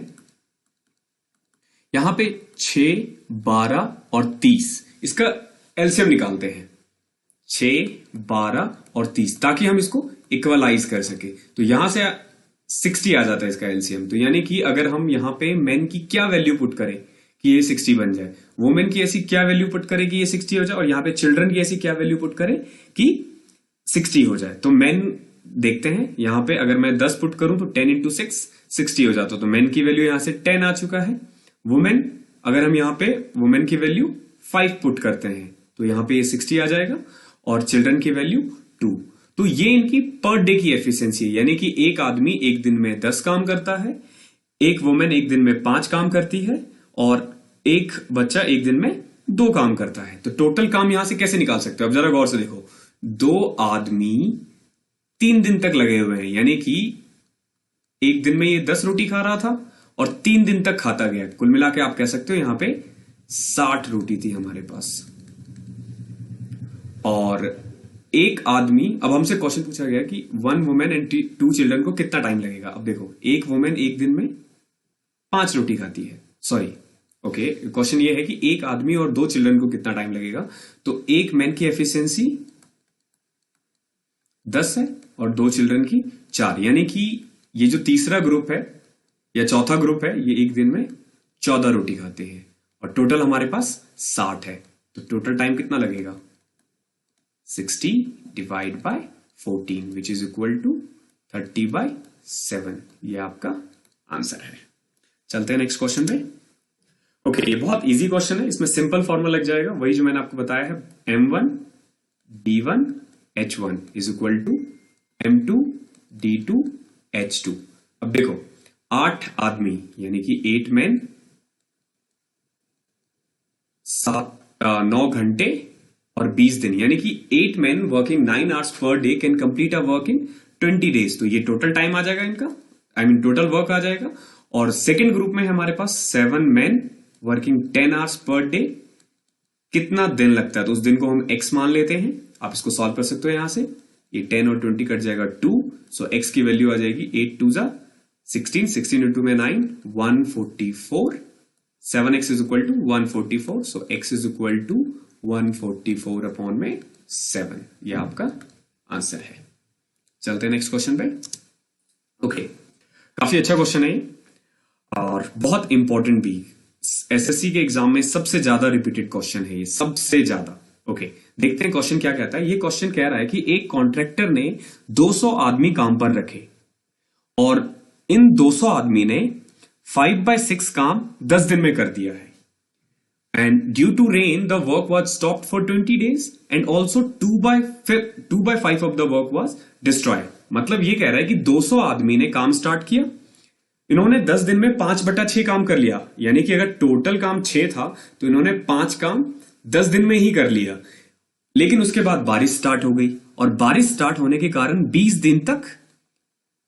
यहां पे 6, 12 और 30, इसका एलसीएम निकालते हैं। 6, 12 और 30, ताकि हम इसको इक्वलाइज कर सके। तो यहां से 60 आ जाता है इसका एलसीएम। तो यानी कि अगर हम यहां पे मेन की क्या वैल्यू पुट करें कि ये 60 बन जाए, वुमेन की ऐसी क्या वैल्यू पुट करें कि ये 60 हो जाए, और यहां पे चिल्ड्रन की ऐसी क्या वैल्यू पुट करें कि 60 हो जाए। तो मेन देखते हैं, यहां पे अगर मैं 10 पुट करूं तो 10 × 6 60 हो जाता। तो मेन की वैल्यू यहां से 10 आ चुका है। वुमेन, अगर हम यहां पे वुमेन की वैल्यू 5 पुट करते हैं तो यहां पे ये 60 आ जाएगा, और चिल्ड्रन की वैल्यू 2। तो ये इनकी पर डे की एफिशिएंसी है, यानी कि एक आदमी एक दिन में 10 काम करता है, एक वुमेन एक दिन में 5 काम करती है, और एक बच्चा एक दिन में 2 काम करता है। तो टोटल काम यहां से कैसे निकाल सकते हो? अब जरा गौर से देखो, 2 आदमी 3 दिन तक लगे हुए हैं, यानी कि एक दिन में ये 10 रोटी खा रहा था और 3 दिन तक खाता गया। कुल मिला के आप कह सकते हो यहां पे 60 रोटी थी हमारे पास। और एक आदमी, अब हमसे क्वेश्चन पूछा गया कि 1 वुमेन एंड 2 चिल्ड्रन को कितना टाइम लगेगा। अब देखो, एक वुमेन एक दिन में 5 रोटी खाती है, सॉरी, ओके, क्वेश्चन ये है कि एक आदमी और 2 चिल्ड्रन को कितना टाइम लगेगा। तो एक मैन की एफिशिएंसी 10 है और 2 चिल्ड्रन की 4, यानी कि ये जो तीसरा ग्रुप है या चौथा ग्रुप है, ये एक दिन में 14 रोटी खाते हैं, और टोटल हमारे पास 60 है। तो टोटल टाइम कितना लगेगा? 60 divide by 14 which is equal to 30/7। ये आपका आंसर है। चलते हैं नेक्स्ट क्वेश्चन पे। ओके, ये बहुत इजी क्वेश्चन है, इसमें सिंपल फॉर्मूला लग जाएगा, वही जो मैंने आपको बताया है, M1 D1 H1 is equal to M2 D2 H2। अब देखो, 8 आदमी यानी कि 8 मैन 9 घंटे और 20 दिन, यानी कि 8 men working 9 hours per day can complete a work in 20 days। तो ये टोटल टाइम आ जाएगा इनका, टोटल वर्क आ जाएगा। और सेकेंड ग्रुप में हमारे पास 7 men working 10 hours per day. कितना दिन लगता है? तो उस दिन को हम x मान लेते हैं। आप इसको सॉल्व कर सकते हो यहां से, ये 10 और 20 कट जाएगा 2, सो x की वैल्यू आ जाएगी 8 2 16, 16 इंटू में 9, 144, 7x is equal to 144, so x is equal to 144 upon में 7। ये आपका आंसर है। चलते हैं नेक्स्ट क्वेश्चन पे। ओके, काफी अच्छा क्वेश्चन है और बहुत इंपॉर्टेंट भी। एसएससी के एग्जाम में सबसे ज्यादा रिपीटेड क्वेश्चन है ये, सबसे ज्यादा। ओके, देखते हैं क्वेश्चन क्या कहता है। ये क्वेश्चन कह रहा है कि एक कॉन्ट्रैक्टर ने 200 आदमी काम पर रखे और इन 200 आदमी ने 5/6 काम 10 दिन में कर दिया है। And due to rain, the work was stopped for 20 days and also 2/5 of the work was destroyed। मतलब ये कह रहा है कि 200 आदमी ने काम स्टार्ट किया, इन्होंने 10 दिन में 5/6 काम कर लिया, यानी कि अगर टोटल काम 6 था तो इन्होंने 5 काम 10 दिन में ही कर लिया। लेकिन उसके बाद बारिश स्टार्ट हो गई और बारिश स्टार्ट होने के कारण 20 दिन तक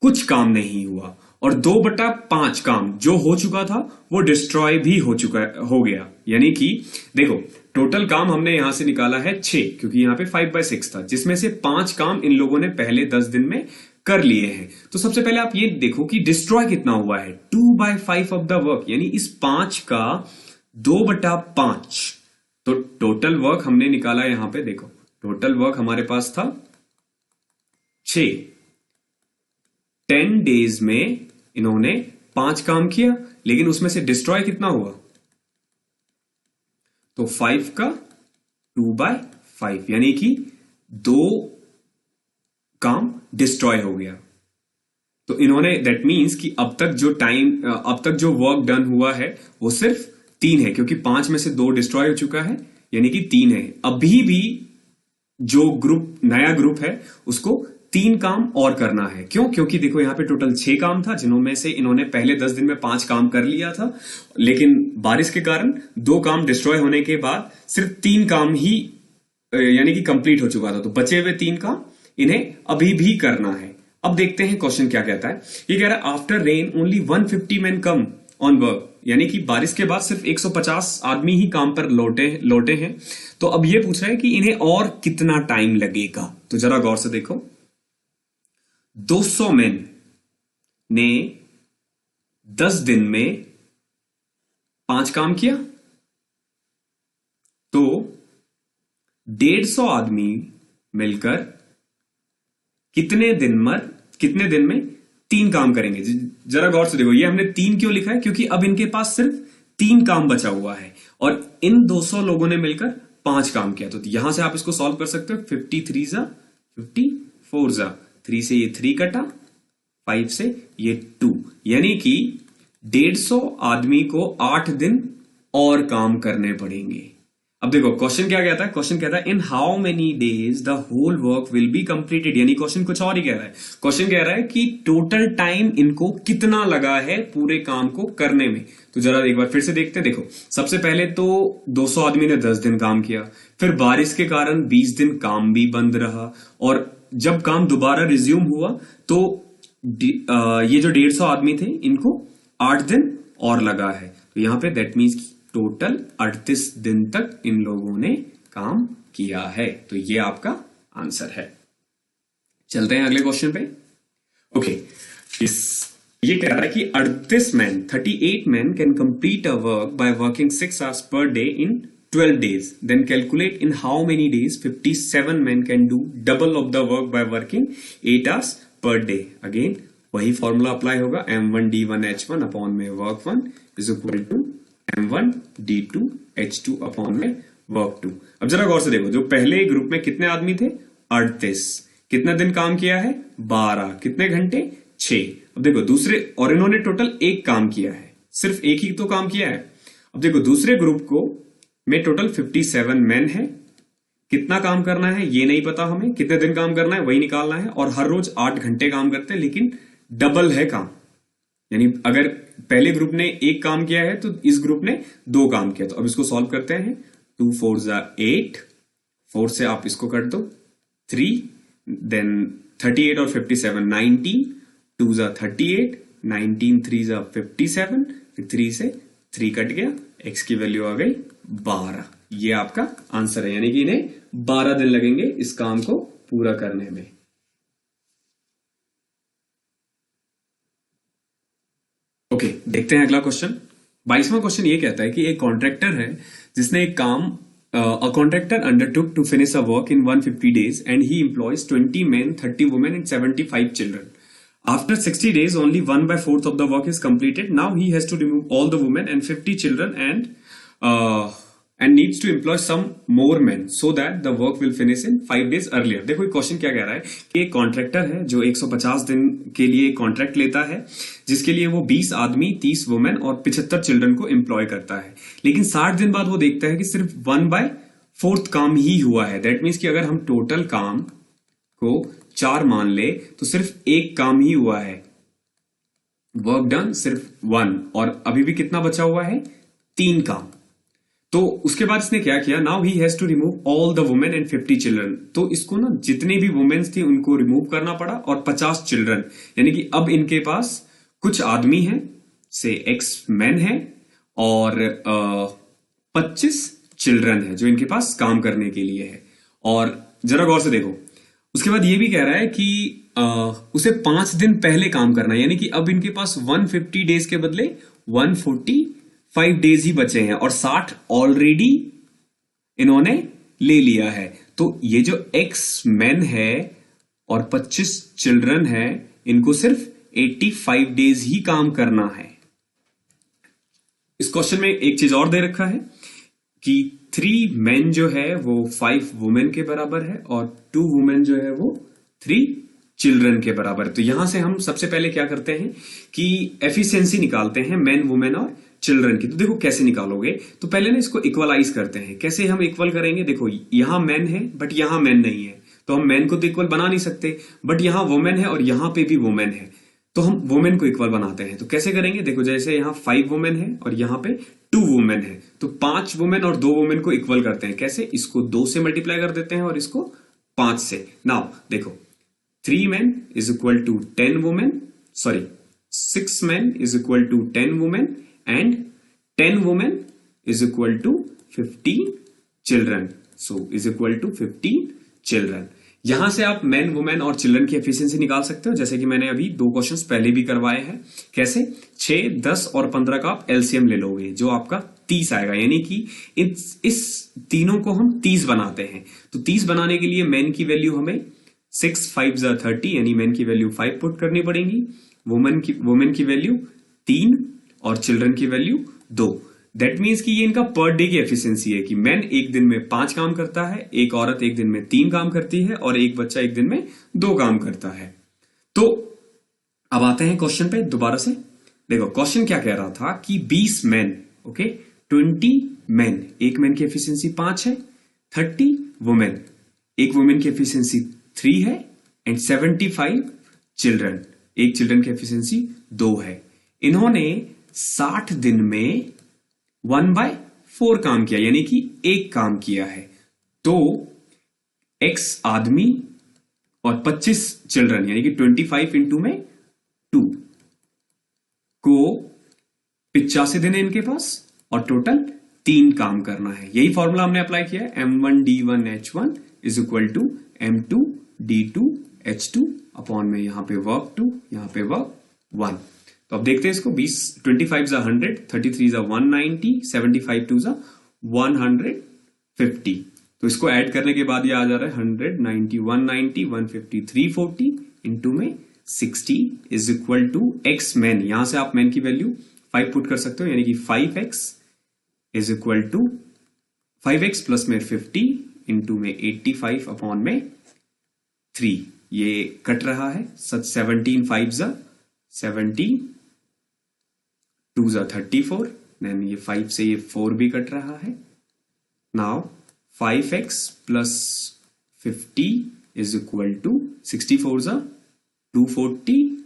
कुछ काम नहीं हुआ और 2/5 काम जो हो चुका था वो डिस्ट्रॉय भी हो गया। यानी कि देखो, टोटल काम हमने यहां से निकाला है 6, क्योंकि यहां पे 5/6 था, जिसमें से 5 काम इन लोगों ने पहले 10 दिन में कर लिए हैं। तो सबसे पहले आप ये देखो कि डिस्ट्रॉय कितना हुआ है, 2/5 ऑफ द वर्क, यानी इस 5 का 2/5। तो टोटल वर्क हमने निकाला यहां पे, देखो टोटल वर्क हमारे पास था 6। 10 डेज में इन्होंने 5 काम किया, लेकिन उसमें से डिस्ट्रॉय कितना हुआ? तो 5 का 5, यानी कि 2 काम डिस्ट्रॉय हो गया। तो इन्होंने दैट मीन्स कि अब तक जो वर्क डन हुआ है वो सिर्फ 3 है, क्योंकि 5 में से 2 डिस्ट्रॉय हो चुका है, यानी कि 3 है। अभी भी जो नया ग्रुप है उसको 3 काम और करना है। क्यों? क्योंकि देखो यहाँ पे टोटल 6 काम था, जिनमें से इन्होंने पहले 10 दिन में 5 काम कर लिया था, लेकिन बारिश के कारण 2 काम डिस्ट्रॉय होने के बाद सिर्फ 3 काम ही यानी कि कंप्लीट हो चुका था। तो बचे हुए 3 काम इन्हें अभी भी करना है। अब देखते हैं क्वेश्चन क्या कहता है। ये कह रहा है after rain only 150 man come on work, यानी कि बारिश के बाद सिर्फ 150 आदमी ही काम पर लौटे हैं। तो अब ये पूछ रहा है कि इन्हें और कितना टाइम लगेगा। तो जरा गौर से देखो, 200 मैन ने 10 दिन में 5 काम किया, तो 150 आदमी मिलकर कितने दिन में 3 काम करेंगे। जरा गौर से देखो, ये हमने 3 क्यों लिखा है? क्योंकि अब इनके पास सिर्फ 3 काम बचा हुआ है और इन 200 लोगों ने मिलकर 5 काम किया। तो यहां से आप इसको सॉल्व कर सकते हो। 53 जा 54 जा 3 से ये 3 कटा, 5 से ये 2, यानी कि 150 आदमी को 8 दिन और काम करने पड़ेंगे। अब देखो क्वेश्चन क्या कहता है। क्वेश्चन कहता है in how many days the whole work will be completed, यानी क्वेश्चन कुछ और ही कह रहा है। क्वेश्चन कह रहा है कि टोटल टाइम इनको कितना लगा है पूरे काम को करने में। तो जरा एक बार फिर से देखते हैं। देखो सबसे पहले तो 200 आदमी ने 10 दिन काम किया, फिर बारिश के कारण 20 दिन काम भी बंद रहा, और जब काम दोबारा रिज्यूम हुआ तो ये जो 150 आदमी थे इनको 8 दिन और लगा है। तो यहां पे दैट मीन्स टोटल 38 दिन तक इन लोगों ने काम किया है। तो ये आपका आंसर है। चलते हैं अगले क्वेश्चन पे। ओके, ये कह रहा है कि 38 man can complete a work by working 6 hours per day in 12 days. Then calculate in how many days 57 men can do double of the work by working 8 hours per day. Again वही formula apply होगा, M1D1H1 upon में work 1 is equal to M1D2H2 upon में work 2। अब जरा गौर से देखो, जो पहले ग्रुप में कितने आदमी थे? 38। कितना दिन काम किया है? 12। कितने घंटे? 6। अब देखो दूसरे, और इन्होंने टोटल 1 काम किया है, सिर्फ 1 ही तो काम किया है। अब देखो दूसरे ग्रुप को में टोटल 57 मैन है। कितना काम करना है ये नहीं पता हमें, कितने दिन काम करना है वही निकालना है, और हर रोज 8 घंटे काम करते हैं, लेकिन डबल है काम। यानी अगर पहले ग्रुप ने 1 काम किया है तो इस ग्रुप ने 2 काम किया। तो अब इसको सॉल्व करते हैं। 2 4 जा 8, 4 से आप इसको कर दो 3, देन 38 और 57 19, 2 जा 38, 19 3 जा 57, फिर 3 से 3 कट गया, x की वैल्यू आ गई 12। ये आपका आंसर है, यानी कि इन्हें 12 दिन लगेंगे इस काम को पूरा करने में। ओके, देखते हैं अगला क्वेश्चन। 22वां क्वेश्चन ये कहता है कि एक कॉन्ट्रैक्टर है जिसने एक काम a contractor undertook to finish a work in 150 days and he employs 20 men, 30 women and 75 children. After 60 days, only 1/4 of the work is completed. Now he has to remove all the women and 50 children and needs to employ some more men so that the work will finish in 5 days earlier. देखो ये question क्या कह रहा है कि एक contractor है जो 150 दिन के लिए कॉन्ट्रैक्ट लेता है, जिसके लिए वो 20 आदमी, 30 वुमेन और 75 चिल्ड्रन को एम्प्लॉय करता है, लेकिन 60 दिन बाद वो देखता है कि सिर्फ 1/4 काम ही हुआ है। दैट मीन्स कि अगर हम टोटल काम को 4 मान ले तो सिर्फ 1 काम ही हुआ है, वर्क डन सिर्फ 1, और अभी भी कितना बचा हुआ है? 3 काम। तो उसके बाद इसने क्या किया? Now he has to remove all the women and 50 children. तो इसको ना जितने भी वुमेन्स थी उनको रिमूव करना पड़ा, और 50 चिल्ड्रन, यानी कि अब इनके पास कुछ आदमी हैं से एक्स मैन है और 25 चिल्ड्रन है जो इनके पास काम करने के लिए है। और जरा गौर से देखो, उसके बाद ये भी कह रहा है कि उसे 5 दिन पहले काम करना है, यानी कि अब इनके पास 150 डेज के बदले 145 डेज ही बचे हैं, और 60 ऑलरेडी इन्होंने ले लिया है। तो ये जो एक्स मैन है और 25 चिल्ड्रन है, इनको सिर्फ 85 डेज ही काम करना है। इस क्वेश्चन में एक चीज और दे रखा है कि 3 men जो है वो 5 वुमेन के बराबर है और 2 वुमेन जो है वो 3 चिल्ड्रन के बराबर। तो यहां से हम सबसे पहले क्या करते हैं कि एफिशिएंसी निकालते हैं मेन वुमेन और चिल्ड्रन की। तो देखो कैसे निकालोगे, तो पहले ना इसको इक्वलाइज करते हैं। कैसे हम इक्वल करेंगे, देखो यहां मैन है बट यहां मैन नहीं है, तो हम मैन को तो इक्वल बना नहीं सकते, बट यहां वुमेन है और यहां पे भी वुमेन है, तो हम वुमेन को इक्वल बनाते हैं। तो कैसे करेंगे, देखो जैसे यहाँ 5 वुमेन है और यहाँ पे 2 वुमेन है, तो 5 वुमेन और 2 वुमेन को इक्वल करते हैं। कैसे, इसको 2 से मल्टीप्लाई कर देते हैं और इसको 5 से। नाउ देखो 3 men is equal to 10 women, sorry 6 men is equal to 10 women and 10 women is equal to 15 children, so is equal to 15 children। यहां से आप मैन वुमेन और चिल्ड्रन की एफिशिएंसी निकाल सकते हो, जैसे कि मैंने अभी 2 क्वेश्चंस पहले भी करवाए हैं। कैसे, 6, 10 और 15 का आप एलसीएम ले लोगे जो आपका 30 आएगा, यानी कि इस तीनों को हम 30 बनाते हैं। तो 30 बनाने के लिए मैन की वैल्यू हमें 6 5 30, यानी मैन की वैल्यू 5 पुट करनी पड़ेगी, वुमेन की वैल्यू 3 और चिल्ड्रन की वैल्यू 2। दैट मीन्स कि ये इनका पर डे की एफिशिएंसी है कि मैन एक दिन में 5 काम करता है, एक औरत एक दिन में 3 काम करती है और एक बच्चा एक दिन में 2 काम करता है। तो अब आते हैं क्वेश्चन पे दोबारा से। देखो क्वेश्चन क्या कह रहा था कि 20 मैन, ओके 20 मैन, एक मैन की एफिशिएंसी 5 है, 30 वुमेन, एक वुमेन की एफिशिएंसी 3 है एंड 75 चिल्ड्रन, एक चिल्ड्रन की एफिशिएंसी 2 है। इन्होंने 60 दिन में 1/4 काम किया, यानी कि एक काम किया है। तो x आदमी और 25 चिल्ड्रन, यानी कि 25 इंटू में 2 को 85 दिन है इनके पास और टोटल 3 काम करना है। यही फॉर्मूला हमने अप्लाई किया है, m1d1h1 is equal to m2d2h2 upon में यहां पे वर्क 2, यहां पे वर्क 1। तो अब देखते हैं इसको, 25 100, 33 190, 75 2 150। तो इसको ऐड करने के बाद ये आ जा रहा है 100, 90, 190, 150, 340 इंटू में 60 is equal to x man. यहां से आप मैन की वैल्यू 5 पुट कर सकते हो, यानी कि 5x is equal to 5x plus में 50 इंटू में 85 अपॉन में 3। ये कट रहा है, 17 5 17, 2 34, देन ये 5 से ये 4 भी कट रहा है। Now 5x plus 50 is equal to 64 240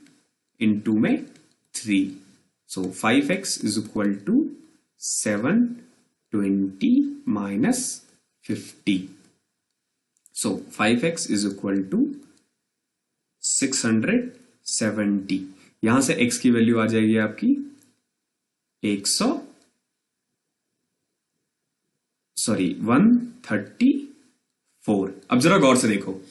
into में 3, so 5x is equal to 720 minus 50, so 5x is equal to 670। यहां से x की वैल्यू आ जाएगी आपकी 134। अब जरा गौर से देखो,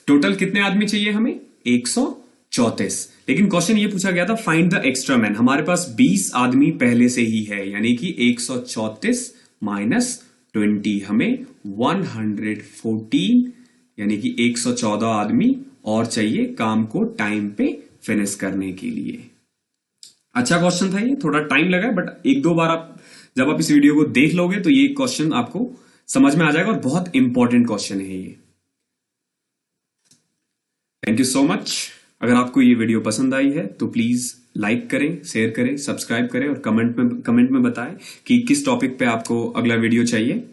टोटल कितने आदमी चाहिए हमें, 134। लेकिन क्वेश्चन ये पूछा गया था फाइंड द एक्स्ट्रा मैन। हमारे पास 20 आदमी पहले से ही है, यानी कि 134 माइनस 20 हमें 114, यानी कि 114 आदमी और चाहिए काम को टाइम पे फिनिश करने के लिए। अच्छा क्वेश्चन था ये, थोड़ा टाइम लगा बट एक दो बार आप जब आप इस वीडियो को देख लोगे तो ये क्वेश्चन आपको समझ में आ जाएगा और बहुत इंपॉर्टेंट क्वेश्चन है ये। Thank you so much. अगर आपको ये वीडियो पसंद आई है तो प्लीज लाइक करें, शेयर करें, सब्सक्राइब करें और कमेंट में बताएं कि किस टॉपिक पे आपको अगला वीडियो चाहिए।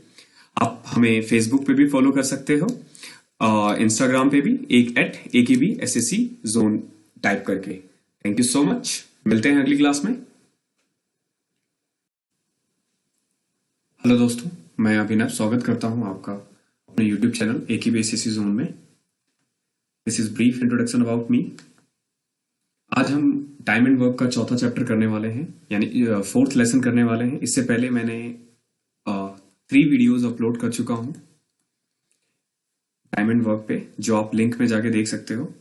आप हमें फेसबुक पे भी फॉलो कर सकते हो, इंस्टाग्राम पे भी @AKB SSC Zone टाइप करके। थैंक यू सो मच, मिलते हैं अगली क्लास में। हेलो दोस्तों, मैं अभिनव स्वागत करता हूं आपका अपने YouTube channel AKB SSC Zone में। This is brief introduction about me. आज हम टाइम एंड वर्क का चौथा चैप्टर करने वाले हैं, यानी 4th लेसन करने वाले हैं। इससे पहले मैंने 3 वीडियोस अपलोड कर चुका हूं टाइम एंड वर्क पे, जो आप लिंक में जाके देख सकते हो।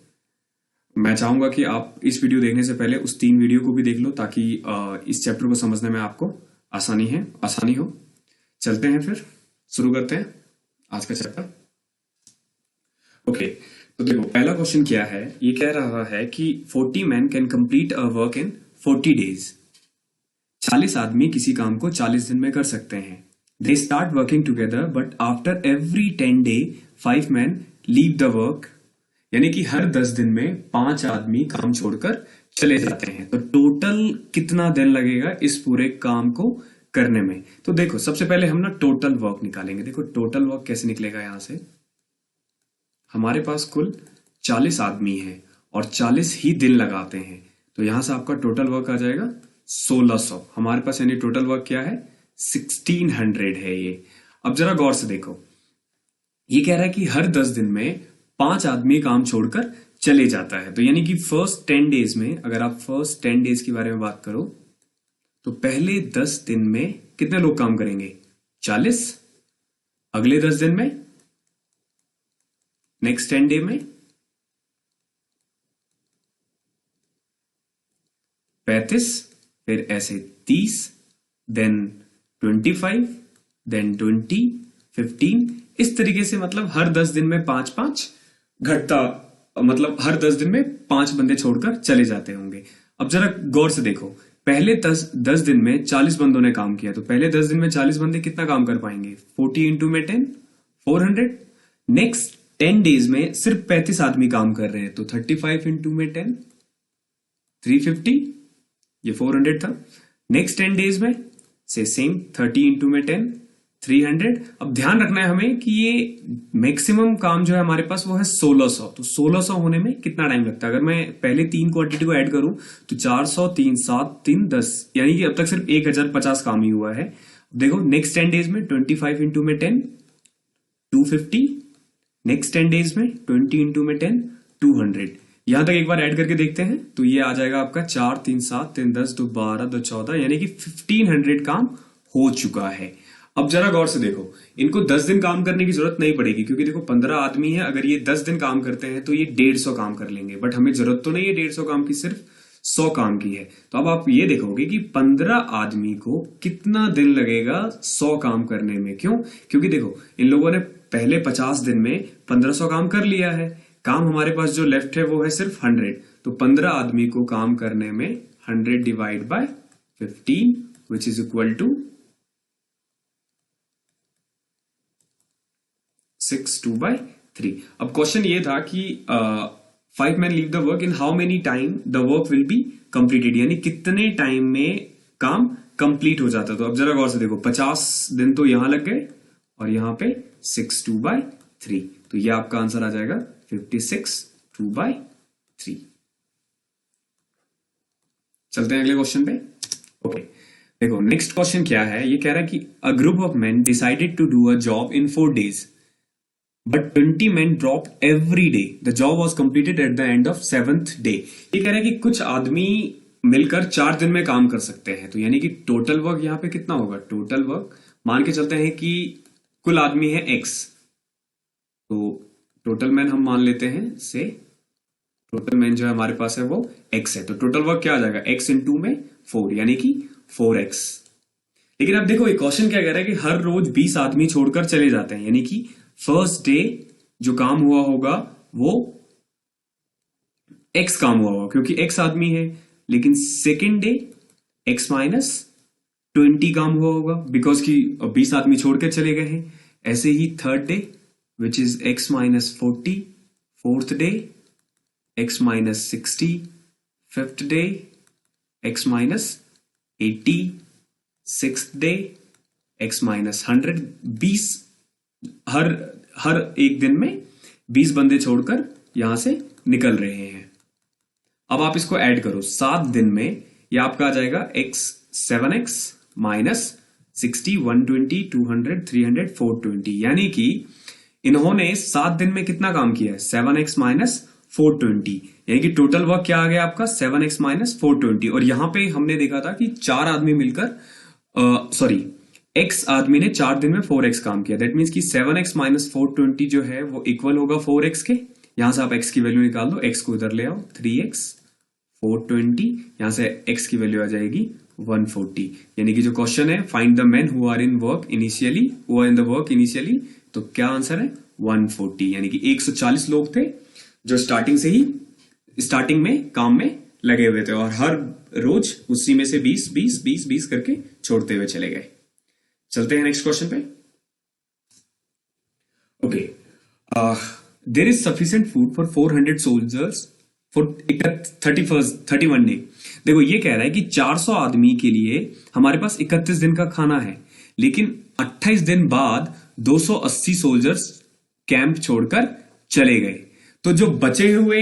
मैं चाहूंगा कि आप इस वीडियो देखने से पहले उस 3 वीडियो को भी देख लो, ताकि इस चैप्टर को समझने में आपको आसानी हो। चलते हैं फिर, शुरू करते हैं आज का चैप्टर। ओके, तो देखो पहला क्वेश्चन क्या है, ये कह रहा है कि 40 man can complete a work in 40 days. 40 आदमी किसी काम को 40 दिन में कर सकते हैं। They start working together, but after every 10 day, 5 men leave the work. यानी कि हर 10 दिन में 5 आदमी काम छोड़कर चले जाते हैं. तो टोटल कितना दिन लगेगा इस पूरे काम को करने में? तो देखो, सबसे पहले हम ना टोटल वर्क निकालेंगे. देखो टोटल वर्क कैसे निकलेगा. यहां से हमारे पास कुल 40 आदमी हैं और 40 ही दिन लगाते हैं. तो यहां से आपका टोटल वर्क आ जाएगा 1600. हमारे पास यानी टोटल वर्क क्या है? 1600 है ये. अब जरा गौर से देखो, ये कह रहा है कि हर 10 दिन में 5 आदमी काम छोड़कर चले जाता है. तो यानी कि फर्स्ट 10 डेज में, अगर आप फर्स्ट 10 डेज के बारे में बात करो, तो पहले 10 दिन में कितने लोग काम करेंगे? 40. अगले 10 दिन में, नेक्स्ट 10 डे में 35, फिर ऐसे 30, देन 25, देन 20, 15. इस तरीके से मतलब हर 10 दिन में 5-5 घटता, मतलब हर 10 दिन में 5 बंदे छोड़कर चले जाते होंगे. अब जरा गौर से देखो, पहले 10 दिन में 40 बंदों ने काम किया. तो पहले 10 दिन में 40 बंदे कितना काम कर पाएंगे? 40 इंटू में 10, 400. नेक्स्ट 10 डेज में सिर्फ 35 आदमी काम कर रहे हैं. तो 35 इंटू में 10, 350. ये 400 था. नेक्स्ट 10 डेज में से सेम 30 इंटू में 10, 300. अब ध्यान रखना है हमें कि ये मैक्सिमम काम जो है हमारे पास वो है 1600. तो 1600 होने में कितना टाइम लगता है? अगर मैं पहले 3 क्वांटिटी को ऐड करूं तो 400, 3, 7, 3, 10, यानी कि अब तक सिर्फ 1050 काम ही हुआ है. देखो नेक्स्ट 10 डेज में 25 इंटू में 10, 250. नेक्स्ट 10 डेज में 20 इंटू में 10, 200. यहां तक एक बार ऐड करके देखते हैं तो ये आ जाएगा आपका 4, 3, 7, 3, 10, 2, 12, 2, 14, यानी कि 1500 काम हो चुका है. अब जरा गौर से देखो, इनको 10 दिन काम करने की जरूरत नहीं पड़ेगी, क्योंकि देखो 15 आदमी है. अगर ये 10 दिन काम करते हैं तो ये 150 काम कर लेंगे. बट हमें जरूरत तो नहीं है 150 काम की, सिर्फ 100 काम की है. तो अब आप ये देखोगे कि 15 आदमी को कितना दिन लगेगा 100 काम करने में. क्यों? क्योंकि देखो इन लोगों ने पहले 50 दिन में 1500 काम कर लिया है. काम हमारे पास जो लेफ्ट है वो है सिर्फ 100. तो 15 आदमी को काम करने में 100 divide by 15 which is equal to 6/2/3. अब क्वेश्चन ये था कि 5 men leave the work in how many time the work will be completed, यानी कितने टाइम में काम कंप्लीट हो जाता. तो अब जरा गौर से देखो, 50 दिन तो यहां लग गए और यहां पे 6/2/3. तो ये आपका आंसर आ जाएगा 56/2/3. चलते हैं अगले क्वेश्चन पे. ओके देखो नेक्स्ट क्वेश्चन क्या है. ये कह रहा है कि a group of men decided to do a job in 4 days. But 20 men dropped every day. The job was completed at the end of 7th day. ये कह रहा है कि कुछ आदमी मिलकर 4 दिन में काम कर सकते हैं. तो यानी कि टोटल वर्क यहाँ पे कितना होगा? टोटल वर्क मान के चलते हैं कि कुल आदमी है X. तो टोटल मैन हम मान लेते हैं से टोटल मैन जो है हमारे पास है वो X है. तो टोटल वर्क क्या आ जाएगा? X इंटू में 4, यानी कि 4X. लेकिन अब देखो ये क्वेश्चन क्या कह रहा है कि हर रोज 20 आदमी छोड़कर चले जाते हैं. यानी कि फर्स्ट डे जो काम हुआ होगा वो X काम हुआ होगा क्योंकि X आदमी है. लेकिन सेकेंड डे X माइनस 20 काम हुआ होगा बिकॉज कि 20 आदमी छोड़ के चले गए हैं. ऐसे ही third day which is X minus 40, fourth day X minus 60, fifth day X minus 80, sixth day X minus 100. 20 हर एक दिन में 20 बंदे छोड़कर यहां से निकल रहे हैं. अब आप इसको ऐड करो 7 दिन में, ये आपका आ जाएगा X 7X माइनस 60, 120, 200, 300, 420. यानी कि इन्होंने 7 दिन में कितना काम किया है? 7X minus 420. यानी कि टोटल वर्क क्या आ गया आपका? 7X minus 420. और यहां पे हमने देखा था कि 4 आदमी मिलकर X आदमी ने 4 दिन में 4X काम किया. दैट मीन्स कि 7X माइनस 420 जो है वो इक्वल होगा 4X के. यहां से आप X की वैल्यू निकाल दो. X को इधर ले आओ, 3X 420. यहां से X की वैल्यू आ जाएगी 140. यानी कि जो क्वेश्चन है find the men who are in work initially, who are in the work initially, तो क्या आंसर है? 140. यानी कि 140 लोग थे जो स्टार्टिंग में काम में लगे हुए थे और हर रोज उसी में से 20 करके छोड़ते हुए चले गए. चलते हैं नेक्स्ट क्वेश्चन पे। Okay, there is sufficient food for 400 soldiers for 31 day. देखो ये कह रहा है कि 400 आदमी के लिए हमारे पास 31 दिन का खाना है, लेकिन 28 दिन बाद 280 सोल्जर्स कैंप छोड़कर चले गए। तो जो बचे हुए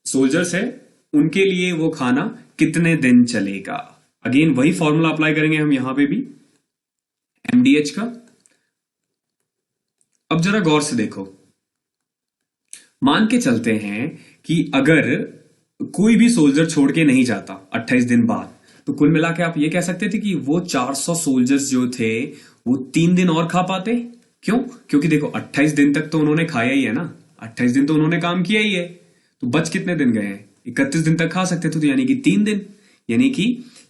सोल्जर्स है उनके लिए वो खाना कितने दिन चलेगा। अगेन वही फॉर्मूला अप्लाई करेंगे हम यहां पे भी, एमडीएच का। अब जरा गौर से देखो, मान के चलते हैं कि अगर कोई भी सोल्जर छोड़ के नहीं जाता 28 दिन बाद, तो कुल मिला के आप ये कह सकते थे कि वो 400 सोल्जर्स जो थे वो 3 दिन और खा पाते। क्यों? क्योंकि देखो 28 दिन तक तो उन्होंने खाया ही है ना, 28 दिन तो उन्होंने काम किया ही है, तो बच कितने दिन गए हैं? 31 दिन तक खा सकते थे, तो यानी कि 3 दिन, यानी कि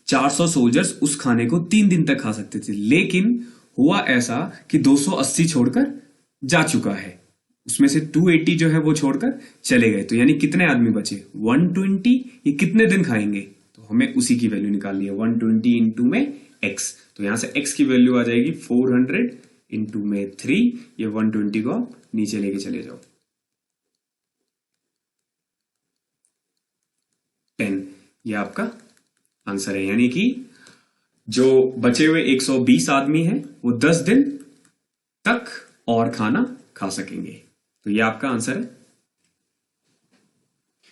400 सोल्जर्स उस खाने को 3 दिन तक खा सकते थे। लेकिन हुआ ऐसा कि 280 छोड़कर जा चुका है, उसमें से 280 जो है वो छोड़कर चले गए, तो यानी कितने आदमी बचे? 120। ये कितने दिन खाएंगे? तो हमें उसी की वैल्यू निकालनी है, 120 इंटू में x। तो यहां से x की वैल्यू आ जाएगी 400 इंटू में 3। ये 120 को आप नीचे लेके चले जाओ, 10। ये आपका आंसर है, यानी कि जो बचे हुए 120 आदमी हैं वो 10 दिन तक और खाना खा सकेंगे। तो ये आपका आंसर है।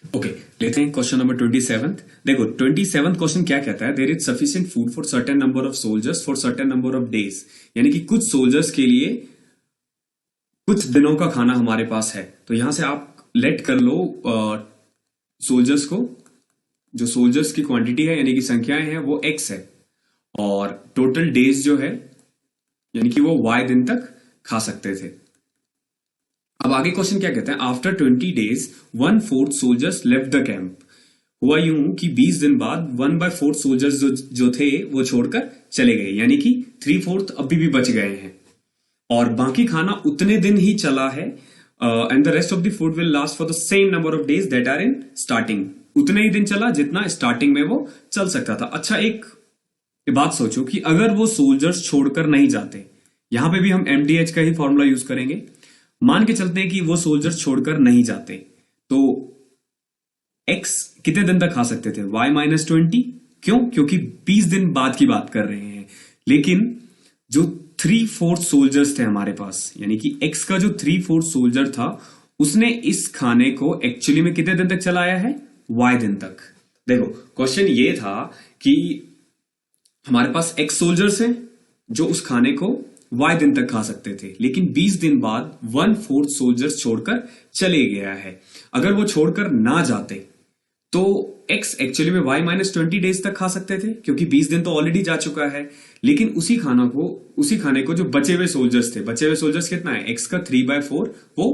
ओके, लेते हैं क्वेश्चन नंबर 27। देखो 27 क्वेश्चन क्या कहता है, there is sufficient food for certain number of soldiers for certain number of days. यानी कि कुछ सोल्जर्स के लिए कुछ दिनों का खाना हमारे पास है। तो यहां से आप लेट कर लो सोल्जर्स को, जो सोल्जर्स की क्वांटिटी है यानी कि संख्याएं हैं वो x है, और टोटल डेज जो है यानी कि वो y दिन तक खा सकते थे। अब आगे क्वेश्चन क्या कहते हैं, after 20 days 1/4 soldiers left the camp. हुआ यूं कि 20 दिन बाद 1/4 सोल्जर्स जो थे वो छोड़कर चले गए, यानी कि 3/4 अभी भी बच गए हैं, और बाकी खाना उतने दिन ही चला है। And the rest of the food will last for the same number of days that are in starting. उतने ही दिन चला जितना स्टार्टिंग में वो चल सकता था। अच्छा, एक बात सोचो कि अगर वो सोल्जर्स छोड़कर नहीं जाते, यहां पे भी हम एमडीएच का ही फॉर्मूला यूज करेंगे। मान के चलते हैं कि वो सोल्जर्स छोड़कर नहीं जाते, तो x कितने दिन तक खा सकते थे? y-20। क्यों? क्योंकि 20 दिन बाद की बात कर रहे हैं। लेकिन जो 3/4 सोल्जर्स थे हमारे पास, यानी कि x का जो 3/4 सोल्जर था, उसने इस खाने को एक्चुअली में कितने दिन तक चलाया है? y दिन तक। देखो क्वेश्चन ये था कि हमारे पास x सोल्जर्स हैं जो उस खाने को y दिन तक खा सकते थे, लेकिन 20 दिन बाद 1/4 सोल्जर्स छोड़कर चले गया है। अगर वो छोड़कर ना जाते तो x एक्चुअली में y-20 डेज तक खा सकते थे, क्योंकि 20 दिन तो ऑलरेडी जा चुका है। लेकिन उसी खाने को जो बचे हुए सोल्जर्स थे, बचे हुए सोल्जर्स कितना है? x का 3/4 वो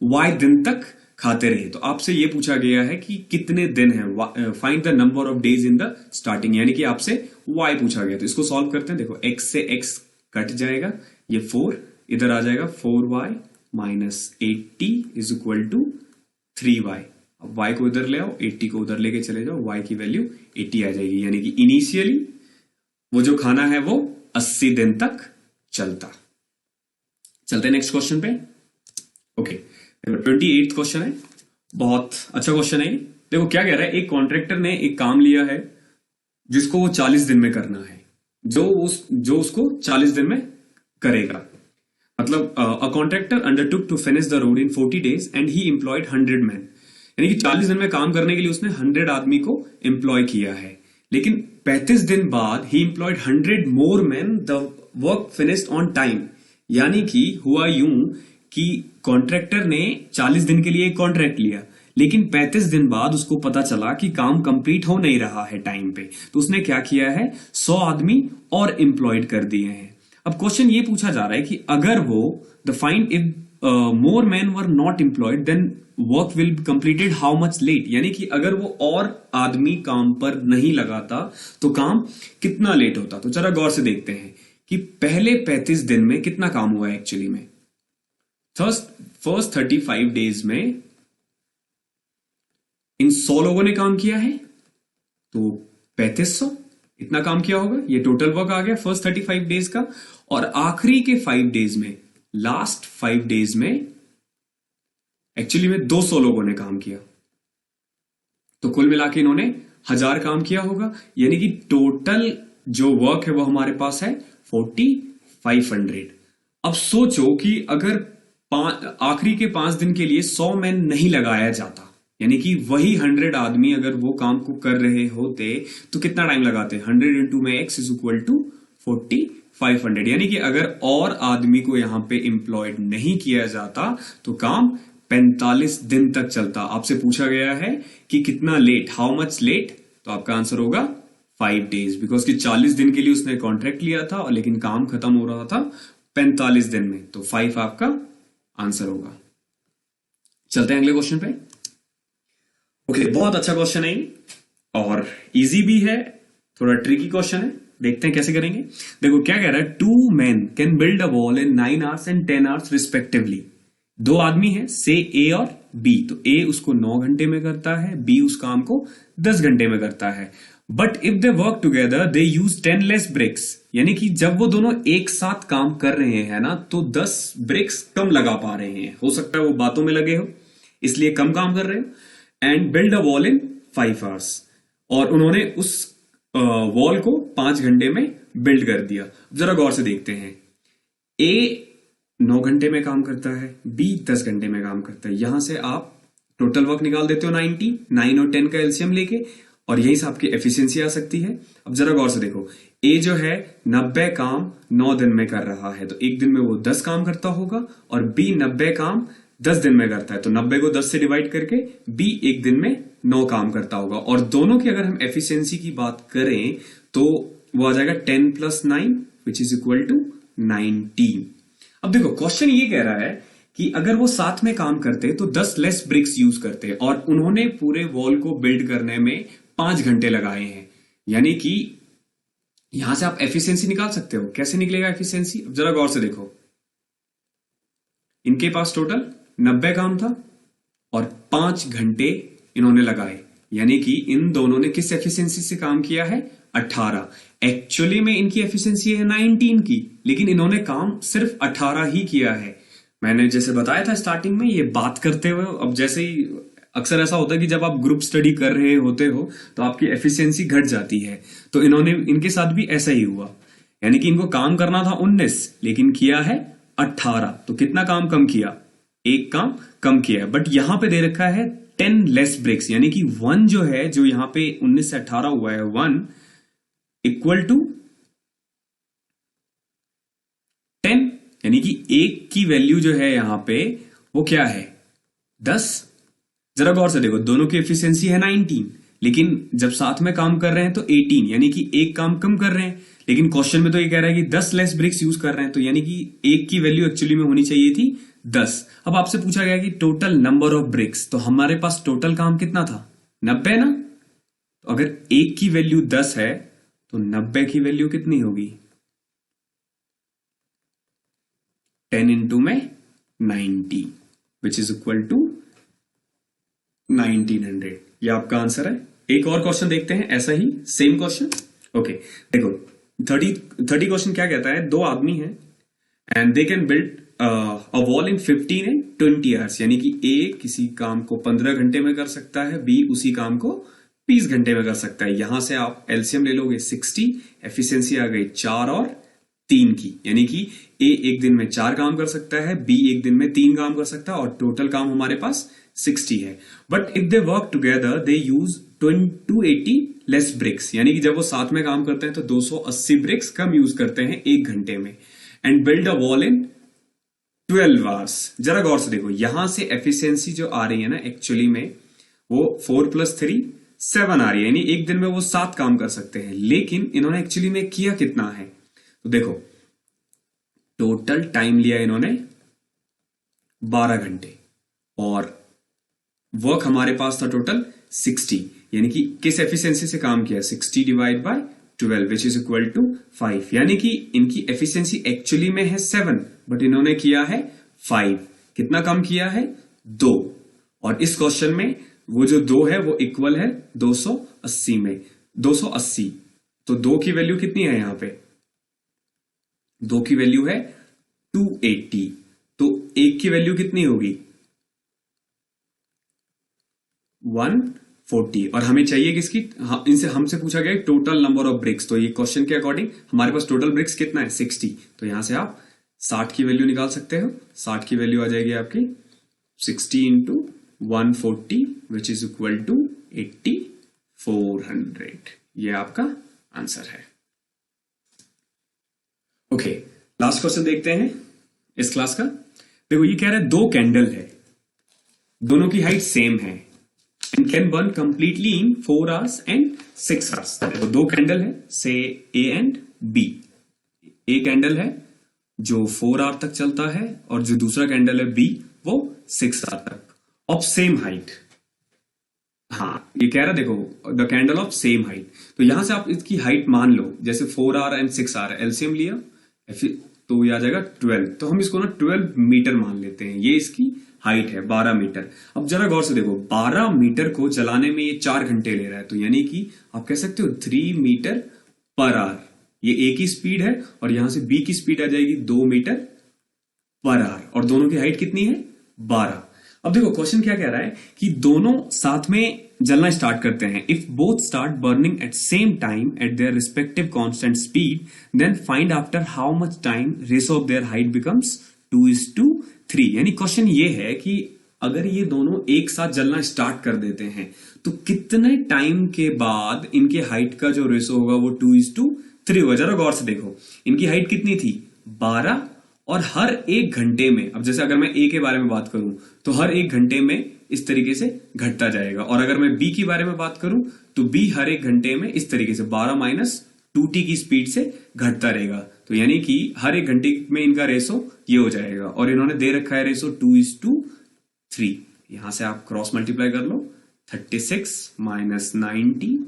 y दिन तक खाते रहे। तो आपसे ये पूछा गया है कि कितने दिन है, find the number of days in the starting, यानी कि आपसे y पूछा गया। तो इसको सॉल्व करते हैं। देखो x से x कट जाएगा, ये 4 इधर आ जाएगा, 4y - 80 is equal to 3y। अब y को इधर ले आओ, 80 को उधर लेके चले जाओ, y की वैल्यू 80 आ जाएगी, यानी कि इनिशियली वो जो खाना है वो 80 दिन तक चलता। चलते हैं नेक्स्ट क्वेश्चन पे। ओके, 28 क्वेश्चन है, बहुत अच्छा क्वेश्चन है। देखो क्या कह रहा है, एक कॉन्ट्रैक्टर ने एक काम लिया है जिसको वो 40 दिन में करना है, जो उसको 40 दिन में करेगा। मतलब a contractor undertook to finish the road in 40 days and he employed 100 man. यानी कि 40 दिन में काम करने के लिए उसने 100 आदमी को एम्प्लॉय किया है, लेकिन 35 दिन बाद ही employed 100 more man, the work finished on time. यानी कि हुआ यूं कि कॉन्ट्रैक्टर ने 40 दिन के लिए एक कॉन्ट्रैक्ट लिया, लेकिन 35 दिन बाद उसको पता चला कि काम कंप्लीट हो नहीं रहा है टाइम पे, तो उसने क्या किया है, 100 आदमी और एम्प्लॉयड कर दिए हैं। अब क्वेश्चन ये पूछा जा रहा है कि अगर वो the find if more man were not employed then work will be completed how much late. यानी कि अगर वो और आदमी काम पर नहीं लगाता तो काम कितना लेट होता। तो जरा गौर से देखते हैं कि पहले 35 दिन में कितना काम हुआ है एक्चुअली में। फर्स्ट 35 डेज में इन 100 लोगों ने काम किया है, तो 3500 इतना काम किया होगा, ये टोटल वर्क आ गया फर्स्ट 35 डेज का। और आखिरी के 5 डेज में, लास्ट 5 डेज में एक्चुअली में 200 लोगों ने काम किया, तो कुल मिला के इन्होंने 1000 काम किया होगा। यानी कि टोटल जो वर्क है वो हमारे पास है 4500। अब सोचो कि अगर आखिरी के 5 दिन के लिए 100 मैन नहीं लगाया जाता, यानी कि वही 100 आदमी अगर वो काम को कर रहे होते तो कितना टाइम लगाते? 100 इंटू में x इज इक्वल टू 4500। यानी कि अगर और आदमी को यहां पे एम्प्लॉयड नहीं किया जाता तो काम 45 दिन तक चलता। आपसे पूछा गया है कि कितना लेट, हाउ मच लेट, तो आपका आंसर होगा 5 डेज, बिकॉज कि 40 दिन के लिए उसने कॉन्ट्रैक्ट लिया था और लेकिन काम खत्म हो रहा था 45 दिन में, तो 5 आपका आंसर होगा। चलते हैं अगले क्वेश्चन पे। ओके, बहुत अच्छा क्वेश्चन है और इजी भी है, थोड़ा ट्रिकी क्वेश्चन है, देखते हैं कैसे करेंगे। देखो क्या कह रहा है, 2 men can build a wall in 9 hours and 10 hours respectively. 2 आदमी है, से ए और बी, तो ए उसको 9 घंटे में करता है, बी उस काम को 10 घंटे में करता है। But if they work together they use 10 less bricks. यानी कि जब वो दोनों एक साथ काम कर रहे हैं ना, तो 10 ब्रिक्स कम लगा पा रहे हैं। हो सकता है वो बातों में लगे हो इसलिए कम काम कर रहे हो। And build a wall in 5 hours, और उन्होंने उस वॉल को 5 घंटे में बिल्ड कर दिया। जरा गौर से देखते हैं, ए 9 घंटे में काम करता है, बी 10 घंटे में काम करता है। यहां से आप टोटल वर्क निकाल देते हो 90, 9 और 10 का एलसीएम लेके, और यही से आपकी एफिशिएंसी आ सकती है। अब जरा गौर से देखो, ए जो है 90 काम 9 दिन में कर रहा है, तो एक दिन में वो 10 काम करता होगा, और बी 90 काम 10 दिन में करता है, तो 90 को 10 से डिवाइड करके बी एक दिन में 9 काम करता होगा। और दोनों की अगर हम एफिशिएंसी की बात करें तो वो आ जाएगा 10 + 9 विच इज इक्वल टू 90। अब देखो क्वेश्चन ये कह रहा है कि अगर वो साथ में काम करते तो 10 लेस ब्रिक्स यूज करते, और उन्होंने पूरे वॉल को बिल्ड करने में 5 घंटे लगाए हैं। यानी कि यहां से आप एफिशिएंसी निकाल सकते हो। कैसे निकलेगा एफिशिएंसी? अब जरा गौर से देखो, इनके पास टोटल 90 काम था और 5 घंटे इन्होंने लगाए, यानी कि इन दोनों ने किस एफिशिएंसी से काम किया है? 18। एक्चुअली में इनकी एफिशिएंसी है 19 की, लेकिन इन्होंने काम सिर्फ 18 ही किया है। मैंने जैसे बताया था स्टार्टिंग में, ये बात करते हुए, अब जैसे ही अक्सर ऐसा होता है कि जब आप ग्रुप स्टडी कर रहे होते हो तो आपकी एफिशिएंसी घट जाती है, तो इनके साथ भी ऐसा ही हुआ। यानी कि इनको काम करना था 19 लेकिन किया है 18, तो कितना काम कम किया? एक काम कम किया है। बट यहां पे दे रखा है 10 लेस ब्रेक्स, यानी कि 1 जो है, जो यहां पे 19 से 18 हुआ है, 1 इक्वल टू 10, यानी कि एक की वैल्यू जो है यहां पे वो क्या है? 10। जरा गौर से देखो, दोनों की एफिशिएंसी है 19, लेकिन जब साथ में काम कर रहे हैं तो 18, यानी कि एक काम कम कर रहे हैं। लेकिन क्वेश्चन में तो ये कह रहा है कि 10 लेस ब्रिक्स यूज कर रहे हैं, तो यानी कि एक की वैल्यू एक्चुअली में होनी चाहिए थी 10। अब आपसे पूछा गया कि टोटल नंबर ऑफ ब्रिक्स, तो हमारे पास टोटल काम कितना था? 90 ना। तो अगर एक की वैल्यू 10 है तो 90 की वैल्यू कितनी होगी? 10 इंटू में 90 विच इज इक्वल टू 1900। ये आपका आंसर है। एक और क्वेश्चन देखते हैं, ऐसा ही सेम क्वेश्चन। ओके, देखो 30 क्वेश्चन क्या कहता है, 2 आदमी हैं and they can build a wall in 15 and 20 hours। यानी कि ए किसी काम को 15 घंटे में कर सकता है, बी उसी काम को 20 घंटे में कर सकता है। यहां से आप एलसीएम ले लोगे 60, एफिशिएंसी आ गई 4 और 3 की, यानी कि ए एक दिन में 4 काम कर सकता है, बी एक दिन में 3 काम कर सकता है, और टोटल काम हमारे पास 60 है। But if they work together they use 280 less bricks, यानी कि जब वो साथ में काम करते हैं तो 280 ब्रिक्स कम यूज करते हैं एक घंटे में, and build a wall in 12 hours। जरा गौर से देखो, यहां से एफिशिएंसी जो आ रही है ना, एक्चुअली में वो 4 + 3 7 आ रही है, यानी एक दिन में वो 7 काम कर सकते हैं। लेकिन इन्होंने एक्चुअली में किया कितना है? तो देखो टोटल टाइम लिया इन्होंने 12 घंटे, और वर्क हमारे पास था टोटल 60, यानी कि किस एफिशिएंसी से काम किया? 60 divide by 12 which is equal to 5। यानी कि इनकी एफिशिएंसी एक्चुअली में है 7, बट इन्होंने किया है 5। कितना कम किया है? 2। और इस क्वेश्चन में वो जो 2 है वो इक्वल है 280 में, 280। तो 2 की वैल्यू कितनी है यहां पे? 2 की वैल्यू है 280, तो 1 की वैल्यू कितनी होगी? 140। और हमें चाहिए किसकी? इनसे हमसे पूछा गया टोटल नंबर ऑफ ब्रिक्स, तो ये क्वेश्चन के अकॉर्डिंग हमारे पास टोटल ब्रिक्स कितना है? 60। तो यहां से आप 60 की वैल्यू निकाल सकते हो। 60 की वैल्यू आ जाएगी आपकी 60 into 140 which is equal to 8400। ये आपका आंसर है। ओके, लास्ट क्वेश्चन देखते हैं इस क्लास का। देखो ये कह रहा है 2 कैंडल है, दोनों की हाइट सेम है and can burn completely in 4 hours and 6 hours। तो 2 कैंडल है, से A and B। A candle है जो 4 आवर तक चलता है और जो दूसरा कैंडल है B वो 6 आवर तक ऑफ सेम हाइट। हाँ, ये कह रहा है देखो the candle of same height, तो यहां से आप इसकी हाइट मान लो, जैसे 4 आवर एंड 6 आवर एलसीएम लिया तो ये आ जाएगा 12। तो हम इसको ना 12 मीटर मान लेते हैं, ये इसकी हाइट है 12 मीटर। अब जरा गौर से देखो 12 मीटर को चलाने में ये 4 घंटे ले रहा है, तो यानी कि आप कह सकते हो 3 मीटर पर आवर। ये A की स्पीड है और यहां से B की स्पीड आ जाएगी 2 मीटर पर आवर, और दोनों की हाइट कितनी है? 12। अब देखो क्वेश्चन क्या कह रहा है कि दोनों साथ में जलना स्टार्ट करते हैं। If both start burning at same time at their respective constant speed, then find after how much time ratio of their height becomes 2:3। यानी क्वेश्चन ये है कि अगर ये दोनों एक साथ जलना स्टार्ट कर देते हैं तो कितने टाइम के बाद इनके हाइट का जो रेशो होगा वो 2:3 होगा। जरा गौर से देखो, इनकी हाइट कितनी थी? 12, और हर 1 घंटे में, अब जैसे अगर मैं A के बारे में बात करूं तो हर 1 घंटे में इस तरीके से घटता जाएगा, और अगर मैं B की बारे में बात करूं तो B हर 1 घंटे में इस तरीके से 12 - 2t की स्पीड से घटता रहेगा। तो यानी कि हर 1 घंटे में इनका रेशो ये हो जाएगा, और इन्होंने दे रखा है रेशो 2:3। यहां से आप क्रॉस मल्टीप्लाई कर लो, 36 - 90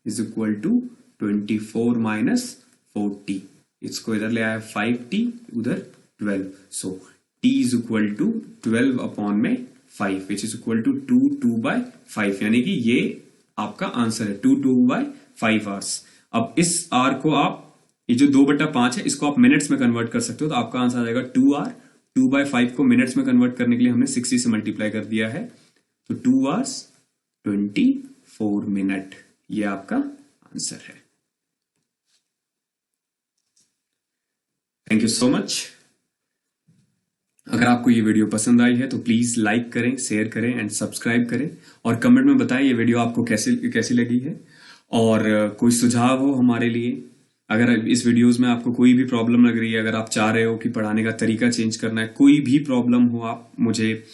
इज इक्वल टू 24 - 40। इसको इधर ले आया 5t, उधर 12। So t is equal to 12 upon में 5 विच इज इक्वल टू 2/5, यानी कि ये आपका आंसर है 2/5 आवर्स। अब इस आर को आप, ये जो 2/5 है इसको आप मिनट्स में कन्वर्ट कर सकते हो, तो आपका आंसर आ जाएगा 2 आवर। 2/5 को मिनट्स में कन्वर्ट करने के लिए हमने 60 से मल्टीप्लाई कर दिया है, तो 2 आवर्स 24 मिनट, ये आपका आंसर है। Thank you so much. अगर आपको ये वीडियो पसंद आई है तो प्लीज लाइक करें, शेयर करें एंड सब्सक्राइब करें, और कमेंट में बताएं ये वीडियो आपको कैसी लगी है, और कोई सुझाव हो हमारे लिए। अगर इस वीडियोस में आपको कोई भी प्रॉब्लम लग रही है, अगर आप चाह रहे हो कि पढ़ाने का तरीका चेंज करना है, कोई भी प्रॉब्लम हो, आप मुझे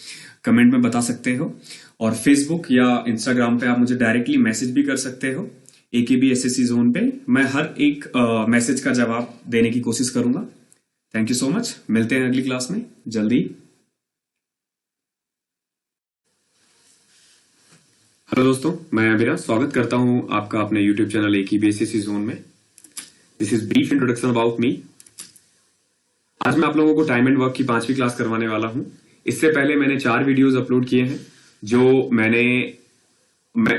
कमेंट में बता सकते हो, और फेसबुक या इंस्टाग्राम पे आप मुझे डायरेक्टली मैसेज भी कर सकते हो। AKB SSC जोन पे मैं हर एक मैसेज का जवाब देने की कोशिश करूंगा। थैंक यू सो मच, मिलते हैं अगली क्लास में जल्दी। हेलो दोस्तों, मैं अभिरा स्वागत करता हूं आपका अपने YouTube channel AKB SSC zone में। This is brief introduction about me. आज मैं आप लोगों को टाइम एंड वर्क की 5वीं क्लास करवाने वाला हूं। इससे पहले मैंने 4 वीडियोस अपलोड किए हैं,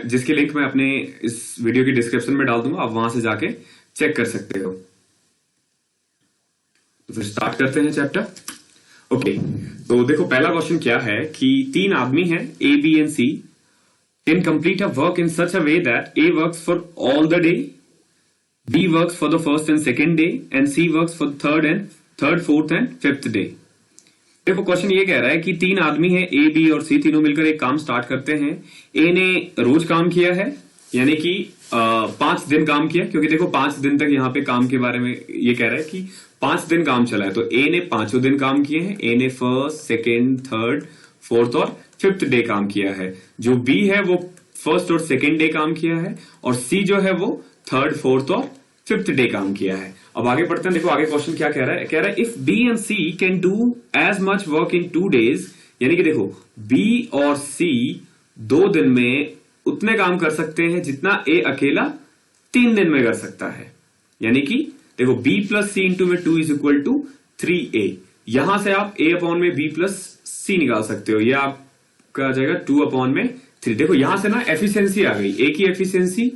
जिसके लिंक मैं अपने इस वीडियो की डिस्क्रिप्शन में डाल दूंगा, आप वहां से जाके चेक कर सकते हो। तो फिर स्टार्ट करते हैं चैप्टर। ओके, तो देखो पहला क्वेश्चन क्या है कि 3 आदमी हैं A, B and C can complete a work in such a way that A works for all the day, B works for the first and second day, and C works for the third, fourth and fifth day। देखो question ये कह रहा है कि 3 आदमी हैं A, B और C, तीनों मिलकर एक काम स्टार्ट करते हैं। A ने रोज काम किया है, यानी कि 5 दिन काम किया, क्योंकि देखो 5 दिन तक यहाँ पे काम के बारे में ये कह रहा है कि 5 दिन काम चला है, तो A ने 5 दिन काम किए हैं। A ने फर्स्ट, सेकेंड, थर्ड, फोर्थ और फिफ्थ डे काम किया है। जो B है वो फर्स्ट और सेकेंड डे काम किया है, और C जो है वो थर्ड, फोर्थ और फिफ्थ डे काम किया है। अब आगे पढ़ते हैं। देखो आगे क्वेश्चन क्या कह रहा है if B and C can do as much work in 2 days, यानी कि देखो B और C 2 दिन में उतने काम कर सकते हैं जितना A अकेला 3 दिन में कर सकता है। यानी कि देखो B प्लस C इंटू में 2 इज इक्वल टू 3A। यहां से आप A अपॉन में B प्लस C निकाल सकते हो, यह आपका आ जाएगा 2 अपॉन में 3। देखो यहां से ना एफिशिएंसी आ गई, A की एफिशिएंसी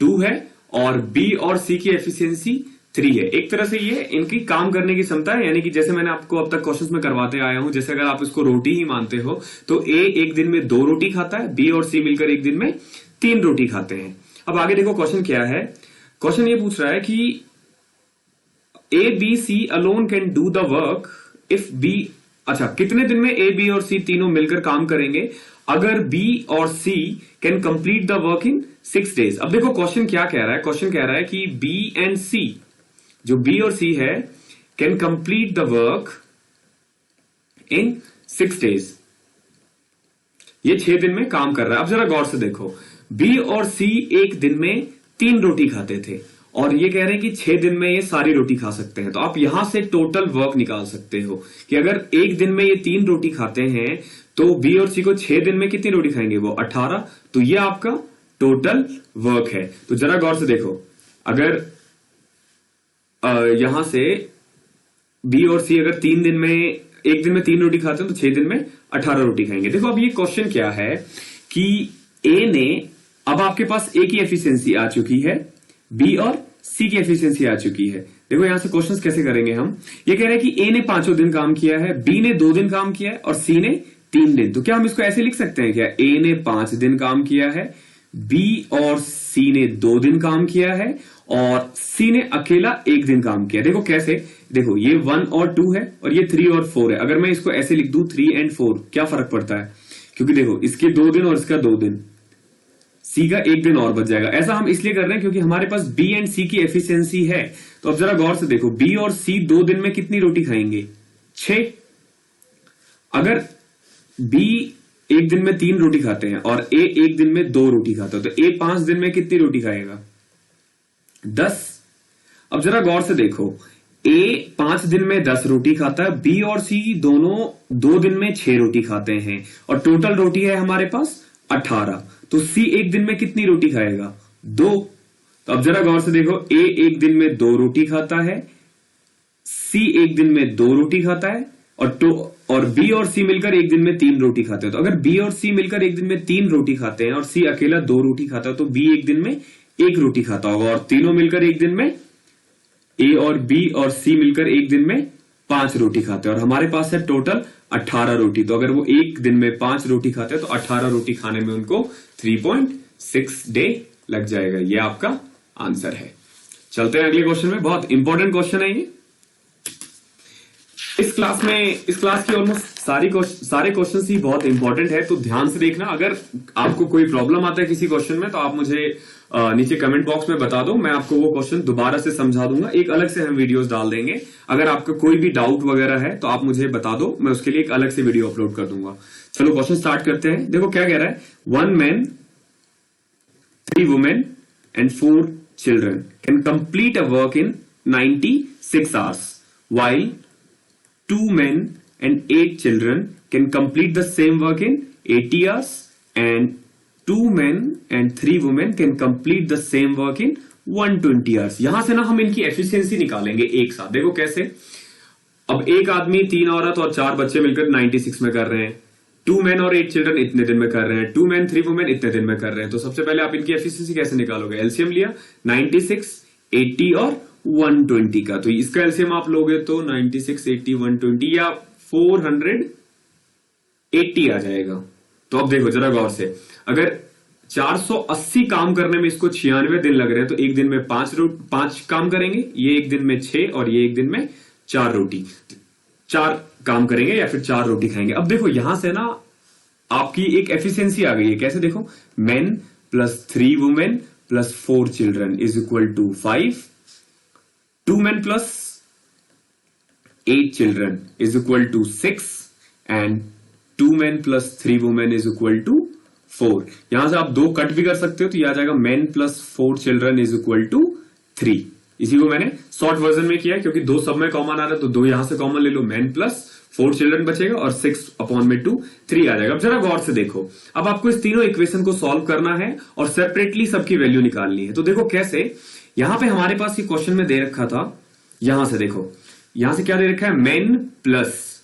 2 है और बी और सी की एफिशिएंसी 3 है। एक तरह से ये इनकी काम करने की क्षमता है, यानी कि जैसे मैंने आपको अब तक क्वेश्चंस में करवाते आया हूं, जैसे अगर आप इसको रोटी ही मानते हो तो ए एक दिन में 2 रोटी खाता है, बी और सी मिलकर एक दिन में 3 रोटी खाते हैं। अब आगे देखो क्वेश्चन क्या है। क्वेश्चन ये पूछ रहा है कि A B C alone can do the work if B, अच्छा कितने दिन में ए बी और सी तीनों मिलकर काम करेंगे अगर बी और C can complete the work in 6 days. अब देखो क्वेश्चन क्या कह रहा है, क्वेश्चन कह रहा है कि बी एंड सी, जो बी और सी है, can complete the work in 6 days. ये 6 दिन में काम कर रहा है। अब जरा गौर से देखो, बी और सी एक दिन में 3 रोटी खाते थे और ये कह रहे हैं कि 6 दिन में ये सारी रोटी खा सकते हैं। तो आप यहां से टोटल वर्क निकाल सकते हो कि अगर एक दिन में ये 3 रोटी खाते हैं तो बी और सी को 6 दिन में कितनी रोटी खाएंगे, वो 18। तो ये आपका टोटल वर्क है। तो जरा गौर से देखो, अगर यहां से बी और सी अगर 3 दिन में, एक दिन में 3 रोटी खाते हैं तो 6 दिन में 18 रोटी खाएंगे। देखो अब ये क्वेश्चन क्या है कि ए ने, अब आपके पास ए की एफिशिएंसी आ चुकी है, बी और सी की एफिशिएंसी आ चुकी है। देखो यहां से क्वेश्चंस कैसे करेंगे हम। ये कह रहे हैं कि ए ने 5 दिन काम किया है, बी ने 2 दिन काम किया है और सी ने 3 दिन। तो क्या हम इसको ऐसे लिख सकते हैं क्या, ए ने 5 दिन काम किया है, बी और सी ने 2 दिन काम किया है और सी ने अकेला 1 दिन काम किया। देखो कैसे, देखो ये 1 और 2 है और ये 3 और 4 है। अगर मैं इसको ऐसे लिख दूं 3 एंड 4, क्या फर्क पड़ता है, क्योंकि देखो इसके 2 दिन और इसका 2 दिन, सी का 1 दिन और बच जाएगा। ऐसा हम इसलिए कर रहे हैं क्योंकि हमारे पास बी एंड सी की एफिशिएंसी है। तो अब जरा गौर से देखो, बी और सी 2 दिन में कितनी रोटी खाएंगे, 6। अगर बी एक दिन में 3 रोटी खाते हैं और ए एक दिन में 2 रोटी खाता है तो ए 5 दिन में कितनी रोटी खाएगा, 10। अब जरा गौर से देखो, ए 5 दिन में 10 रोटी खाता है, बी और सी दोनों 2 दिन में 6 रोटी खाते हैं और टोटल रोटी है हमारे पास 18। तो सी एक दिन में कितनी रोटी खाएगा, 2। तो अब जरा गौर से देखो, ए एक दिन में 2 रोटी खाता है, सी एक दिन में 2 रोटी खाता है और बी और सी मिलकर एक दिन में 3 रोटी खाते हैं। तो अगर बी और सी मिलकर एक दिन में 3 रोटी खाते हैं और सी अकेला 2 रोटी खाता है तो बी एक दिन में 1 रोटी खाता होगा और तीनों मिलकर एक दिन में, ए और बी और सी मिलकर एक दिन में 5 रोटी खाते हैं और हमारे पास है टोटल 18 रोटी। तो अगर वो एक दिन में 5 रोटी खाते हैं तो 18 रोटी खाने में उनको 3.6 डे लग जाएगा। ये आपका आंसर है। चलते हैं अगले क्वेश्चन में। बहुत इंपॉर्टेंट क्वेश्चन है ये। इस क्लास की ऑलमोस्ट सारे क्वेश्चंस ही बहुत इंपॉर्टेंट है, तो ध्यान से देखना। अगर आपको कोई प्रॉब्लम आता है किसी क्वेश्चन में तो आप मुझे नीचे कमेंट बॉक्स में बता दो, मैं आपको वो क्वेश्चन दोबारा से समझा दूंगा। एक अलग से हम वीडियोस डाल देंगे। अगर आपका कोई भी डाउट वगैरह है तो आप मुझे बता दो, मैं उसके लिए एक अलग से वीडियो अपलोड कर दूंगा। चलो क्वेश्चन स्टार्ट करते हैं। देखो क्या कह रहा है, 1 man 3 women and 4 children can complete a work in 96 hours while 2 men and 8 children can complete the same work in 80 hours and 2 men and 3 women can complete the same work in 120 hours। यहां से ना हम इनकी efficiency निकालेंगे एक साथ। देखो कैसे, अब एक आदमी 3 औरत और 4 बच्चे मिलकर 96 में कर रहे हैं, 2 मैन और 8 चिल्ड्रन इतने दिन में कर रहे हैं, 2 मैन 3 वुमेन इतने दिन में कर रहे हैं। तो सबसे पहले आप इनकी एफिशिएंसी कैसे निकालोगे, एलसीएम लिया 96, 80 और 120 का। तो इसका एलसीएम आप लोगे तो 96, 80, 120 या 480 आ जाएगा। तो अब देखो जरा गौर से, अगर 480 काम करने में इसको 96 दिन लग रहे हैं तो एक दिन में 5 काम करेंगे, ये एक दिन में 6 और ये एक दिन में 4 काम करेंगे या फिर 4 रोटी खाएंगे। अब देखो यहां से ना आपकी एक एफिशिएंसी आ गई है। कैसे देखो, men plus 3 women plus 4 children is equal to 5, 2 men plus 8 children is equal to 6 and 2 men plus 3 women is equal to 4। यहां से आप 2 कट भी कर सकते हो तो यह आ जाएगा men plus 4 children is equal to 3। इसी को मैंने शॉर्ट वर्जन में किया क्योंकि 2 सब में कॉमन आ रहा है तो 2 यहां से कॉमन ले लो, men plus 4 चिल्ड्रन बचेगा और 6/2 3 आ जाएगा। अब जरा गौर से देखो, अब आपको इस तीनों इक्वेशन को सॉल्व करना है और सेपरेटली सबकी वैल्यू निकालनी है। तो देखो कैसे, यहां पे हमारे पास ये क्वेश्चन में दे रखा था, यहां से देखो, यहां से क्या दे रखा है, men plus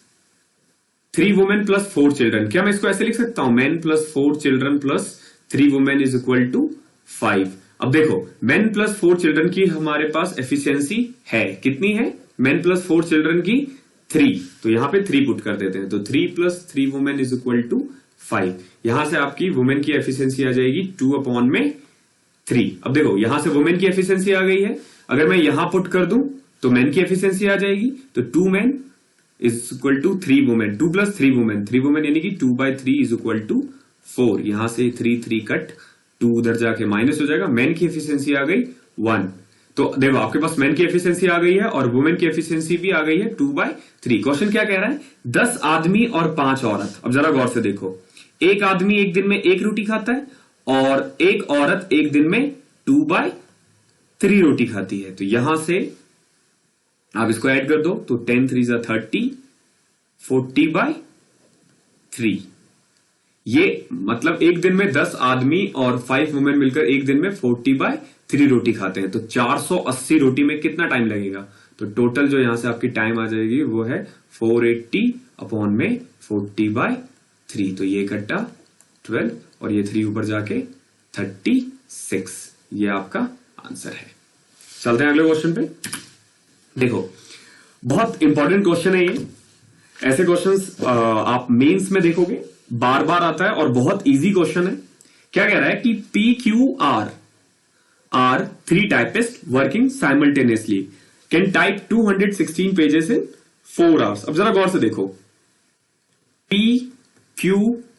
3 women plus 4 children. क्या मैं इसको ऐसे लिख सकता हूं, men plus 4 children plus 3 women is equal to 5। अब देखो men प्लस 4 चिल्ड्रन की हमारे पास एफिशिएंसी है, कितनी है? men प्लस 4 चिल्ड्रन की 3, तो यहां पे 3 पुट कर देते हैं, तो 3 plus 3 women is equal to 5। यहां से आपकी वुमेन की एफिशिएंसी आ जाएगी 2/3। अब देखो यहां से वुमेन की एफिशिएंसी आ गई है, अगर मैं यहां पुट कर दूं तो मेन की एफिशिएंसी आ जाएगी, तो 2 men is equal to 3 women, 2 plus 3 women, 3 women यानी कि 2/3 इज इक्वल टू 4। यहां से 3 कट, 2 उधर जाके माइनस हो जाएगा, मैन की एफिशिएंसी आ गई 1। तो देखो आपके पास मैन की एफिशिएंसी आ गई है और वुमेन की एफिशिएंसी भी आ गई है 2/3। क्वेश्चन क्या कह रहा है? 10 आदमी और 5 औरत। अब जरा गौर से देखो, एक आदमी एक दिन में 1 रोटी खाता है और एक औरत एक दिन में 2/3 रोटी खाती है। तो यहां से आप इसको ऐड कर दो, तो 10 3 30, 40/3। ये मतलब एक दिन में 10 आदमी और 5 वुमेन मिलकर एक दिन में 40/3 रोटी खाते हैं। तो 480 रोटी में कितना टाइम लगेगा? तो टोटल जो यहां से आपकी टाइम आ जाएगी वो है 480/40/3। तो ये इकट्ठा 12 और ये 3 ऊपर जाके 36। ये आपका आंसर है। चलते हैं अगले क्वेश्चन पे। देखो बहुत इंपॉर्टेंट क्वेश्चन है ये। ऐसे क्वेश्चंस आप मेंस में देखोगे बार बार आता है और बहुत इजी क्वेश्चन है। क्या कह रहा है कि PQR are 3 typist working simultaneously can type 216 pages in 4 hours. अब जरा गौर से देखो, P, Q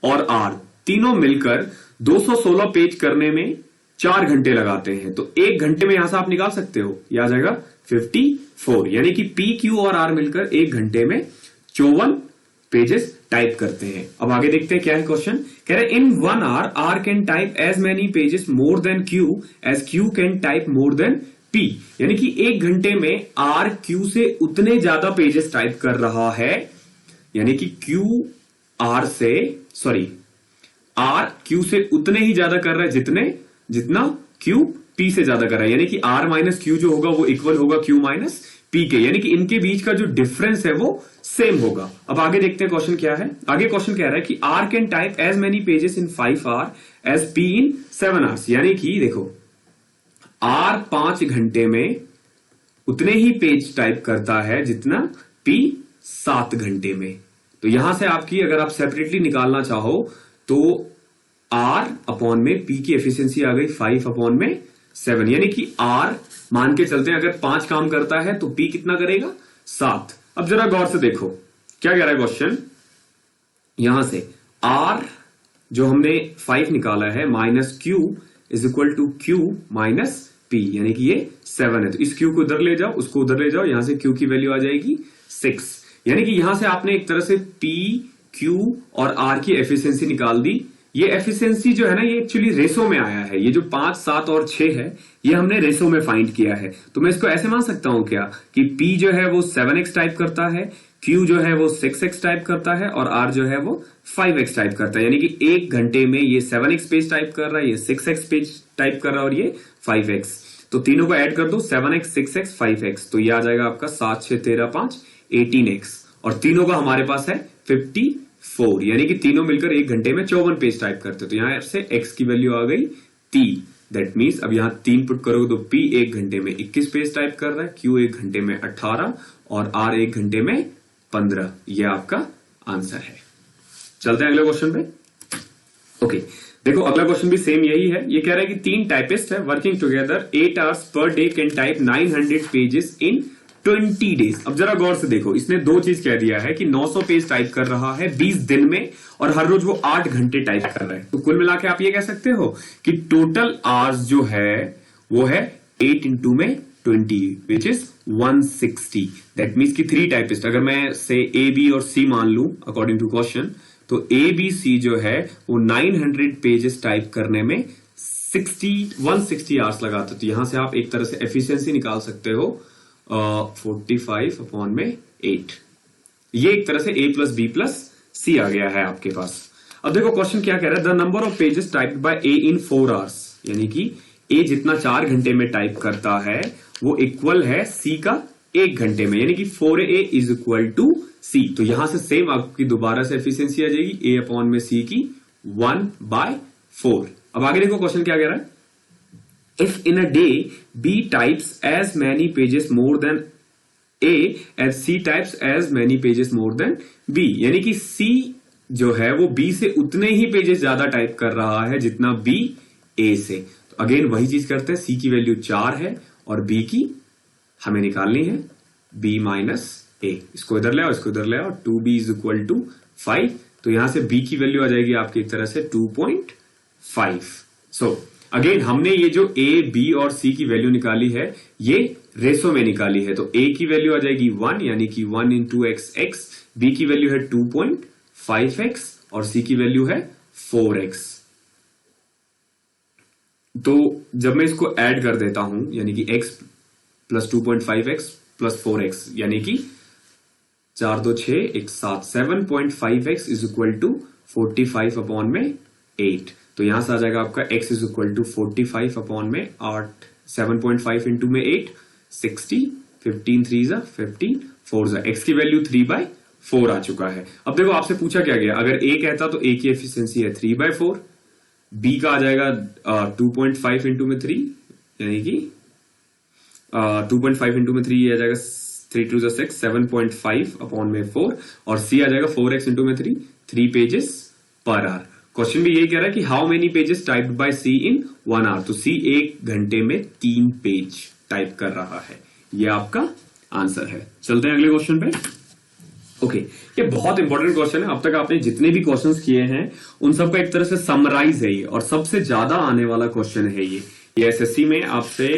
और R तीनों मिलकर 216 पेज करने में 4 घंटे लगाते हैं। तो 1 घंटे में यहां से आप निकाल सकते हो, यह आ जाएगा 54। यानी कि P, Q और R मिलकर 1 घंटे में 54 पेजेस टाइप करते हैं। अब आगे देखते हैं क्या है क्वेश्चन। कह रहे in 1 hour R can type as many pages more than Q as Q can type more than P। यानी कि 1 घंटे में R Q से उतने ज्यादा पेजेस टाइप कर रहा है, यानी कि R Q से उतने ही ज्यादा कर रहा है जितना Q P से ज्यादा कर रहा है। यानी कि R माइनस Q जो होगा वो इक्वल होगा Q माइनस P के, यानी कि इनके बीच का जो डिफरेंस है वो सेम होगा। अब आगे देखते हैं क्वेश्चन क्या है। आगे क्वेश्चन कह रहा है कि R can type as many pages in 5 hour as P in 7 hours. यानी कि देखो R 5 घंटे में उतने ही पेज टाइप करता है जितना P 7 घंटे में। तो यहां से आपकी अगर आप सेपरेटली निकालना चाहो तो R अपॉन में P की एफिशिएंसी आ गई 5/7, यानी कि R मान के चलते हैं अगर 5 काम करता है तो P कितना करेगा? 7। अब जरा गौर से देखो क्या कह रहा है क्वेश्चन। यहां से R जो हमने 5 निकाला है minus Q is equal to Q minus P, यानी कि ये 7 है। तो इस Q को उधर ले जाओ, उसको उधर ले जाओ, यहां से Q की वैल्यू आ जाएगी 6। यानी कि यहां से आपने एक तरह से P, Q और R की एफिशिएंसी निकाल दी। ये एफिशिएंसी जो है ना ये एक्चुअली रेशो में आया है। ये जो 5, 7 और 6 है ये हमने रेशो में फाइंड किया है। तो मैं इसको ऐसे मान सकता हूं क्या कि P जो है वो 7x टाइप करता है, Q जो है वो 6x टाइप करता है और R जो है वो 5x टाइप करता है। यानी कि 1 घंटे में ये 7x पेज टाइप कर रहा है, ये 6x पेज टाइप कर रहा है और ये 5x। तो तीनों को ऐड कर दो, 7x, 6x, 5x, तो ये आ जाएगा आपका 7, 6, 13, 5, 18x। और तीनों का हमारे पास है 54, यानी कि तीनों मिलकर 1 घंटे में 54 पेज टाइप करते। तो यहां से x की वैल्यू आ गई 3। दैट मीन्स अब यहां 3 पुट करोगे तो P 1 घंटे में 21 पेज टाइप कर रहा है, Q 1 घंटे में 18 और R 1 घंटे में 15। यह आपका आंसर है। चलते हैं अगले क्वेश्चन पे। ओके, देखो अगला क्वेश्चन भी सेम यही है। ये कह रहा है कि 3 टाइपिस्ट है working together 8 hours per day can type 900 pages in 20 days. अब जरा गौर से देखो, इसने 2 चीज कह दिया है कि 900 पेज टाइप कर रहा है 20 दिन में और हर रोज वो 8 घंटे टाइप कर रहा है। तो कुल मिला के आप ये कह सकते हो कि टोटल आवर्स जो है वो है 8 इंटू में 20 विच इज 160। दैट मीन्स कि 3 टाइपिस्ट, अगर मैं से A, B और C मान लू अकॉर्डिंग टू क्वेश्चन, तो A, B, C जो है वो 900 पेजेस टाइप करने में 160 आवर्स लगाते। तो यहां से आप एक तरह से एफिशिएंसी निकाल सकते हो 45/8। ये एक तरह से A plus B plus C आ गया है आपके पास। अब देखो क्वेश्चन क्या कह रहा है, the number of pages typed by A in 4 hours, यानी कि A जितना 4 घंटे में टाइप करता है वो इक्वल है C का 1 घंटे में, यानी कि 4A is equal to C। तो यहां से सेम आपकी दोबारा से एफिशिएंसी आ जाएगी A अपॉन में C की 1/4। अब आगे देखो क्वेश्चन क्या कह रहा है। if in a day B types as many pages more than A as C types as many pages more than B, यानी कि C जो है वो B से उतने ही पेजेस ज्यादा टाइप कर रहा है जितना B A से। तो अगेन वही चीज करते हैं, C की वैल्यू 4 है और B की हमें निकालनी है B माइनस A। इसको इधर ले आओ, इसको इधर ले आओ, 2B इज इक्वल टू 5। तो यहां से B की वैल्यू आ जाएगी आपकी एक तरह से 2.5। सो अगेन हमने ये जो A, B और C की वैल्यू निकाली है ये रेशो में निकाली है। तो A की वैल्यू आ जाएगी 1 यानी कि 1 इंटू x, B की वैल्यू है 2.5x और C की वैल्यू है 4x। तो जब मैं इसको ऐड कर देता हूं यानी कि x plus 2.5x plus 4x यानी कि 4 2 6 1 7 7.5x is equal to 45 upon में 8। तो यहां से आ जाएगा आपका x is equal to 45 upon में 8, 7.5 इंटू में 8 60, 15 3 जा 15, 4 जा, x की वैल्यू 3/4 आ चुका है। अब देखो आपसे पूछा क्या गया, अगर a कहता तो a की एफिशिएंसी है 3/4, b का आ जाएगा 2.5 इंटू में 3 यानी कि 2.5 इंटू में 3 ये आ जाएगा 3 2 6 7.5 अपॉन में 4 और c आ जाएगा 4x इंटू में 3 पेजेस पर आवर। क्वेश्चन भी यही कह रहा है कि how many pages typed by C in 1 hour. तो सी 1 घंटे में 3 पेज टाइप कर रहा है, ये आपका आंसर है। चलते हैं अगले क्वेश्चन पे। ओके, ये बहुत इंपॉर्टेंट क्वेश्चन है। अब तक आपने जितने भी क्वेश्चंस किए हैं उन सबका एक तरह से समराइज है ये, और सबसे ज्यादा आने वाला क्वेश्चन है ये एसएससी में आपसे।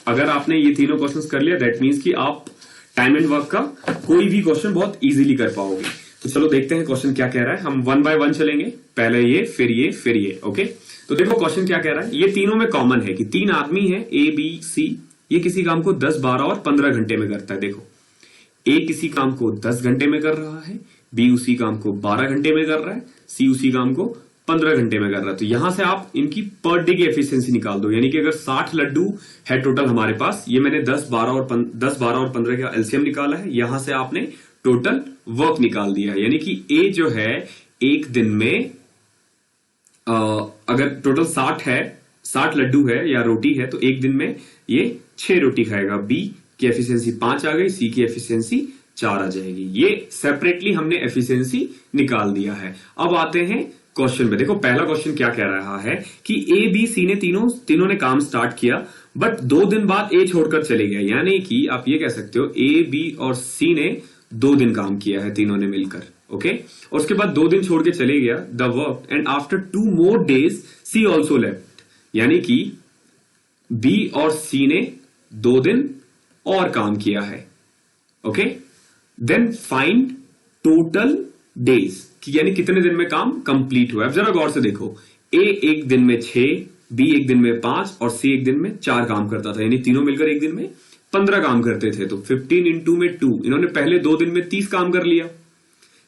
अगर आपने ये तीनों क्वेश्चंस कर लिया दैट मीन्स कि आप टाइम एंड वर्क का कोई भी क्वेश्चन बहुत इजीली कर पाओगे। तो चलो देखते हैं क्वेश्चन क्या कह रहा है। हम 1 बाय 1 चलेंगे, पहले ये फिर ये फिर ये। ओके, तो देखो क्वेश्चन क्या कह रहा है। ये तीनों में कॉमन है कि 3 आदमी है A B C, ये किसी काम को 10 12 और 15 घंटे में करता है। देखो A किसी काम को 10 घंटे में कर रहा है, B उसी काम को 12 घंटे में कर रहा है, C उसी काम को 15 घंटे में कर रहा है। तो यहां से आप इनकी पर डे की एफिशिएंसी निकाल दो, यानी कि अगर 60 लड्डू है टोटल हमारे पास, ये मैंने 10 12 और 15 का एलसीएम निकाला है, यहां से आपने टोटल वर्क निकाल दिया है। यानी कि A जो है एक दिन में अगर टोटल 60 है, 60 लड्डू है या रोटी है, तो एक दिन में ये 6 रोटी खाएगा। B की एफिशिएंसी 5 आ गई, C की एफिशिएंसी 4 आ जाएगी। ये सेपरेटली हमने एफिशिएंसी निकाल दिया है। अब आते हैं क्वेश्चन पे। देखो पहला क्वेश्चन क्या कह रहा है कि A B C ने तीनों ने काम स्टार्ट किया, बट 2 दिन बाद A छोड़कर चले गए। यानी कि आप ये कह सकते हो A B और C ने 2 दिन काम किया है तीनों ने मिलकर। ओके, और उसके बाद 2 दिन छोड़ के चले गया the work and after 2 more days C also left. यानी कि B और C ने 2 दिन और काम किया है। Okay, then find total days, यानी कितने दिन में काम कंप्लीट हुआ है। अब जरा गौर से देखो, A एक दिन में 6, B एक दिन में 5 और C एक दिन में 4 काम करता था, यानी तीनों मिलकर एक दिन में 15 काम करते थे। तो 15 इंटू में 2, इन्होंने पहले 2 दिन में 30 काम कर लिया।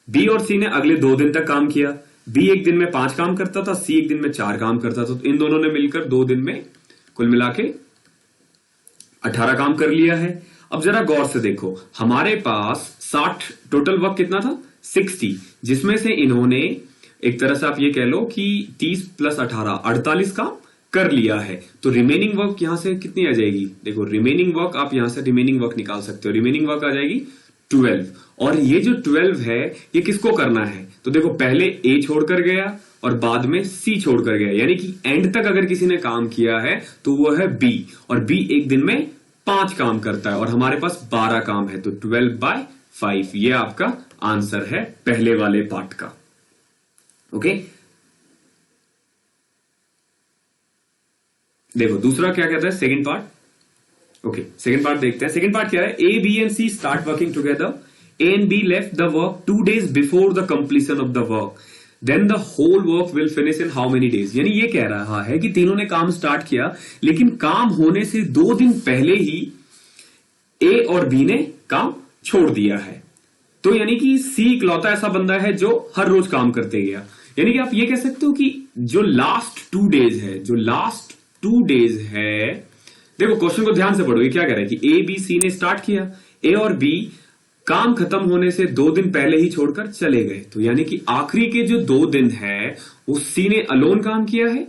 B और C ने अगले 2 दिन तक काम किया। B एक दिन में 5 काम करता था, C एक दिन में 4 काम करता था। तो इन दोनों ने मिलकर 2 दिन में कुल मिला के 18 काम कर लिया है। अब जरा गौर से देखो, हमारे पास 60 टोटल वर्क कितना था 60, जिसमें से इन्होंने एक तरह से आप ये कह लो कि 30 प्लस 18 48 काम कर लिया है। तो रिमेनिंग वर्क यहां से कितनी आ जाएगी, देखो रिमेनिंग वर्क आप यहां से रिमेनिंग वर्क निकाल सकते हो। रिमेनिंग वर्क आ जाएगी 12, और ये जो 12 है ये किसको करना है, तो देखो पहले A छोड़कर गया और बाद में C छोड़कर गया, यानी कि एंड तक अगर किसी ने काम किया है तो वो है B, और B एक दिन में 5 काम करता है और हमारे पास 12 काम है। तो 12/5 ये आपका आंसर है पहले वाले पार्ट का। ओके, देखो दूसरा क्या कहता है second part. Okay, second part देखते हैं। सेकंड पार्ट क्या है, A B and C start working together, A and B left the work 2 days before the completion of the work, then the whole work will finish in how many days। यानी ये कह रहा है कि तीनों ने काम स्टार्ट किया लेकिन काम होने से 2 दिन पहले ही A और B ने काम छोड़ दिया है। तो यानी कि C इकलौता ऐसा बंदा है जो हर रोज काम करते गया। यानी कि आप ये कह सकते हो कि जो लास्ट 2 डेज है, जो लास्ट 2 डेज है, देखो क्वेश्चन को ध्यान से पढ़ो, ये क्या कह रहा है कि A B C ने स्टार्ट किया, A और B काम खत्म होने से 2 दिन पहले ही छोड़कर चले गए। तो यानी कि आखिरी के जो 2 दिन है वो C ने अलोन काम किया है,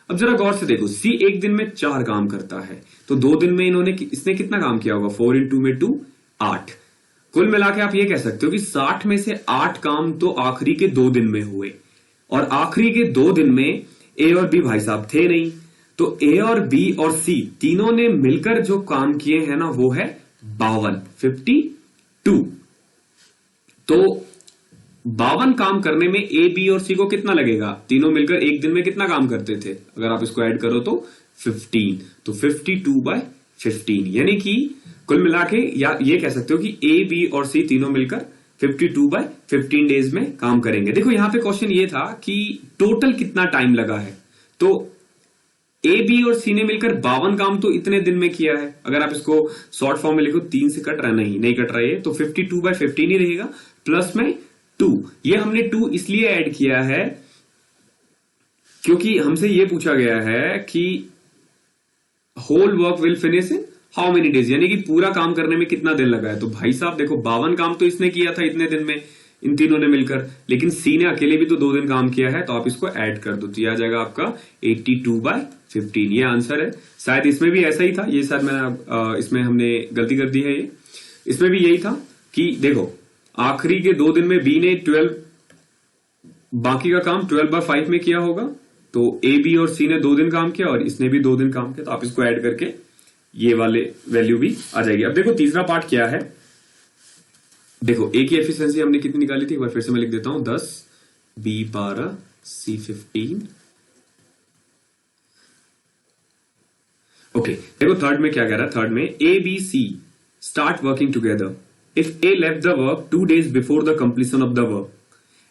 अब जरा गौर से देखो, सी एक दिन में 4 काम करता है, तो 2 दिन में इसने कितना काम किया होगा? 4 × 2 में 2, 8। कुल मिला के आप ये कह सकते हो कि 60 में से 8 काम तो आखिरी के 2 दिन में हुए, और आखिरी के 2 दिन में ए और बी भाई साहब थे नहीं, तो ए और बी और सी तीनों ने मिलकर जो काम किए हैं ना वो है 52। तो 52 काम करने में ए बी और सी को कितना लगेगा? तीनों मिलकर एक दिन में कितना काम करते थे? अगर आप इसको ऐड करो तो 15, तो 52/15, यानी कि कुल मिला के या ये कह सकते हो कि ए बी और सी तीनों मिलकर 52/15 डेज में काम करेंगे। देखो यहां पे क्वेश्चन ये था कि टोटल कितना टाइम लगा है, तो ए बी और सी ने मिलकर 52 काम तो इतने दिन में किया है। अगर आप इसको शॉर्ट फॉर्म में लिखो, 3 से कट रहा नहीं कट रहा है, तो 52/15 ही रहेगा, प्लस में 2। ये हमने 2 इसलिए ऐड किया है क्योंकि हमसे ये पूछा गया है कि whole work will finish in how many days, यानी कि पूरा काम करने में कितना दिन लगा है। तो भाई साहब देखो 52 काम तो इसने किया था इतने दिन में, इन तीनों ने मिलकर, लेकिन सी ने अकेले भी तो 2 दिन काम किया है, तो आप इसको ऐड कर दो, तो ये आ जाएगा आपका 82/15। ये आंसर है। शायद इसमें भी ऐसा ही था, ये शायद मैंने इसमें हमने गलती कर दी है। ये इसमें भी यही था कि देखो आखिरी के 2 दिन में बी ने 12, बाकी का काम 12/5 में किया होगा, तो ए बी और सी ने 2 दिन काम किया और इसने भी 2 दिन काम किया, तो आप इसको ऐड करके ये वाले वैल्यू भी आ जाएगी। अब देखो तीसरा पार्ट क्या है, देखो ए की एफिशिएंसी हमने कितनी निकाली थी, एक बार फिर से मैं लिख देता हूं, 10, बी 12, सी 15। ओके, देखो थर्ड में क्या कह रहा है, थर्ड में A B C start working together if A left the work 2 days before the completion of the work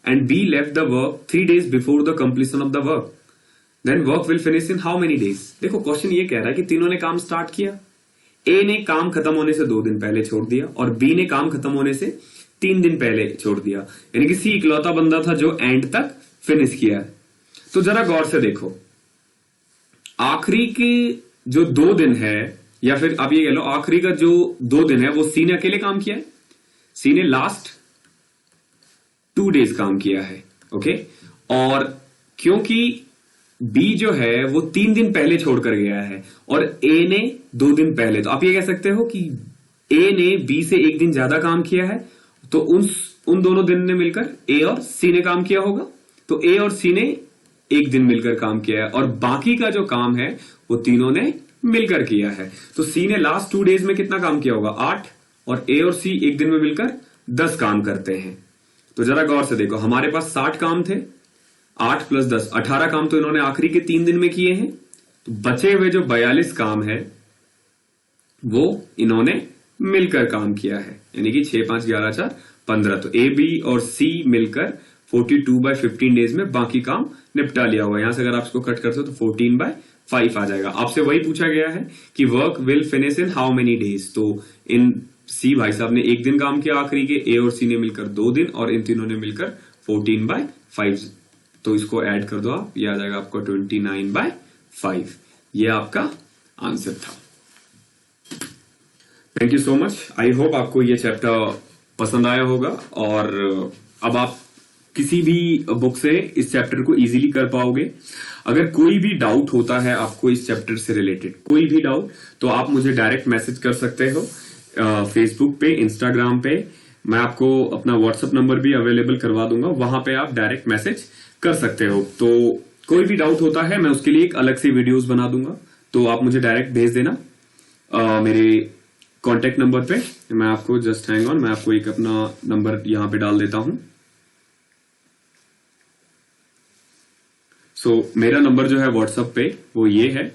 and B left the work 3 days before the completion of the work, then work will finish in how many days. देखो question ये कह रहा है कि तीनों ने काम start किया, ए ने काम खत्म होने से 2 दिन पहले छोड़ दिया और बी ने काम खत्म होने से 3 दिन पहले छोड़ दिया, यानी कि सी इकलौता बंदा था जो एंड तक फिनिश किया है। तो जरा गौर से देखो, आखिरी के जो 2 दिन है, या फिर आप ये कह लो आखिरी का जो 2 दिन है वो सी ने अकेले काम किया है, सी ने लास्ट 2 days काम किया है। ओके, और क्योंकि बी जो है वो 3 दिन पहले छोड़कर गया है और ए ने 2 दिन पहले, तो आप ये कह सकते हो कि ए ने बी से 1 दिन ज्यादा काम किया है, तो उन दोनों दिन ने मिलकर ए और सी ने काम किया होगा, तो ए और सी ने 1 दिन मिलकर काम किया है और बाकी का जो काम है वो तीनों ने मिलकर किया है। तो सी ने लास्ट 2 days में कितना काम किया होगा? 8, और ए और सी 1 दिन में मिलकर 10 काम करते हैं। तो जरा गौर से देखो, हमारे पास 60 काम थे, 8 + 10 18 काम तो इन्होंने आखिरी के 3 दिन में किए हैं, तो बचे हुए जो 42 काम है वो इन्होंने मिलकर काम किया है, यानी कि 6, 5, 11, 4, 15। तो ए बी और सी मिलकर 42/15 डेज में बाकी काम निपटा लिया हुआ। यहां से अगर आप इसको कट करते हो तो 14/5 आ जाएगा। आपसे वही पूछा गया है कि work will finish in how many days, तो इन सी भाई साहब ने 1 दिन काम किया आखिरी के, ए और सी ने मिलकर 2 दिन और इन तीनों ने मिलकर 14/5, तो इसको ऐड कर दो आप, ये आ जाएगा आपको 29/5। ये आपका आंसर था। Thank you so much. I hope आपको ये चैप्टर पसंद आया होगा और अब आप किसी भी बुक से इस चैप्टर को इजीली कर पाओगे। अगर कोई भी डाउट होता है आपको इस चैप्टर से रिलेटेड, कोई भी डाउट, तो आप मुझे डायरेक्ट मैसेज कर सकते हो फेसबुक पे, इंस्टाग्राम पे। मैं आपको अपना व्हाट्सएप नंबर भी अवेलेबल करवा दूंगा, वहां पे आप डायरेक्ट मैसेज कर सकते हो। तो कोई भी डाउट होता है मैं उसके लिए एक अलग से वीडियोस बना दूंगा, तो आप मुझे डायरेक्ट भेज देना मेरे कॉन्टेक्ट नंबर पे। मैं आपको जस्ट हैंग ऑन, मैं आपको एक अपना नंबर यहां पे डाल देता हूं। मेरा नंबर जो है व्हाट्सएप पे वो ये है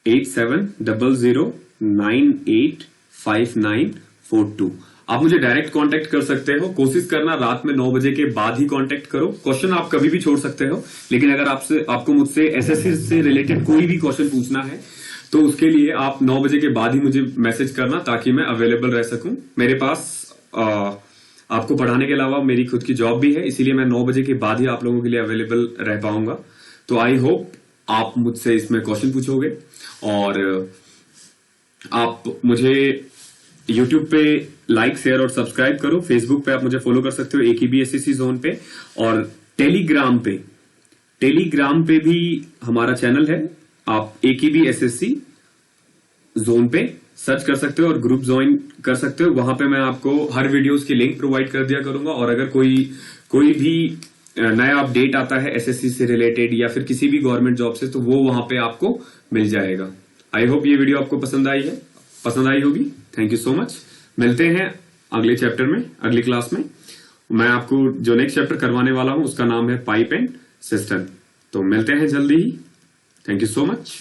8700985942। आप मुझे डायरेक्ट कांटेक्ट कर सकते हो। कोशिश करना रात में 9 बजे के बाद ही कांटेक्ट करो। क्वेश्चन आप कभी भी छोड़ सकते हो, लेकिन अगर आपको मुझसे एसएससी से रिलेटेड कोई भी क्वेश्चन पूछना है तो उसके लिए आप 9 बजे के बाद ही मुझे मैसेज करना, ताकि मैं अवेलेबल रह सकूं। मेरे पास आपको पढ़ाने के अलावा मेरी खुद की जॉब भी है, इसीलिए मैं 9 बजे के बाद ही आप लोगों के लिए अवेलेबल रह पाऊंगा। तो आई होप आप मुझसे इसमें क्वेश्चन पूछोगे और आप मुझे YouTube पे लाइक, शेयर और सब्सक्राइब करो। फेसबुक पे आप मुझे फॉलो कर सकते हो AKB SSC जोन पे, और टेलीग्राम पे भी हमारा चैनल है। आप AKB SSC जोन पे सर्च कर सकते हो और ग्रुप ज्वाइन कर सकते हो। वहां पे मैं आपको हर वीडियोस की लिंक प्रोवाइड कर दिया करूंगा, और अगर कोई भी नया अपडेट आता है SSC से रिलेटेड या फिर किसी भी गवर्नमेंट जॉब से, तो वो वहां पे आपको मिल जाएगा। आई होप ये वीडियो आपको पसंद आई होगी। Thank you so much. मिलते हैं अगले चैप्टर में, अगली क्लास में। मैं आपको जो नेक्स्ट चैप्टर करवाने वाला हूं उसका नाम है पाइप एंड सिस्टम। तो मिलते हैं जल्दी ही। Thank you so much.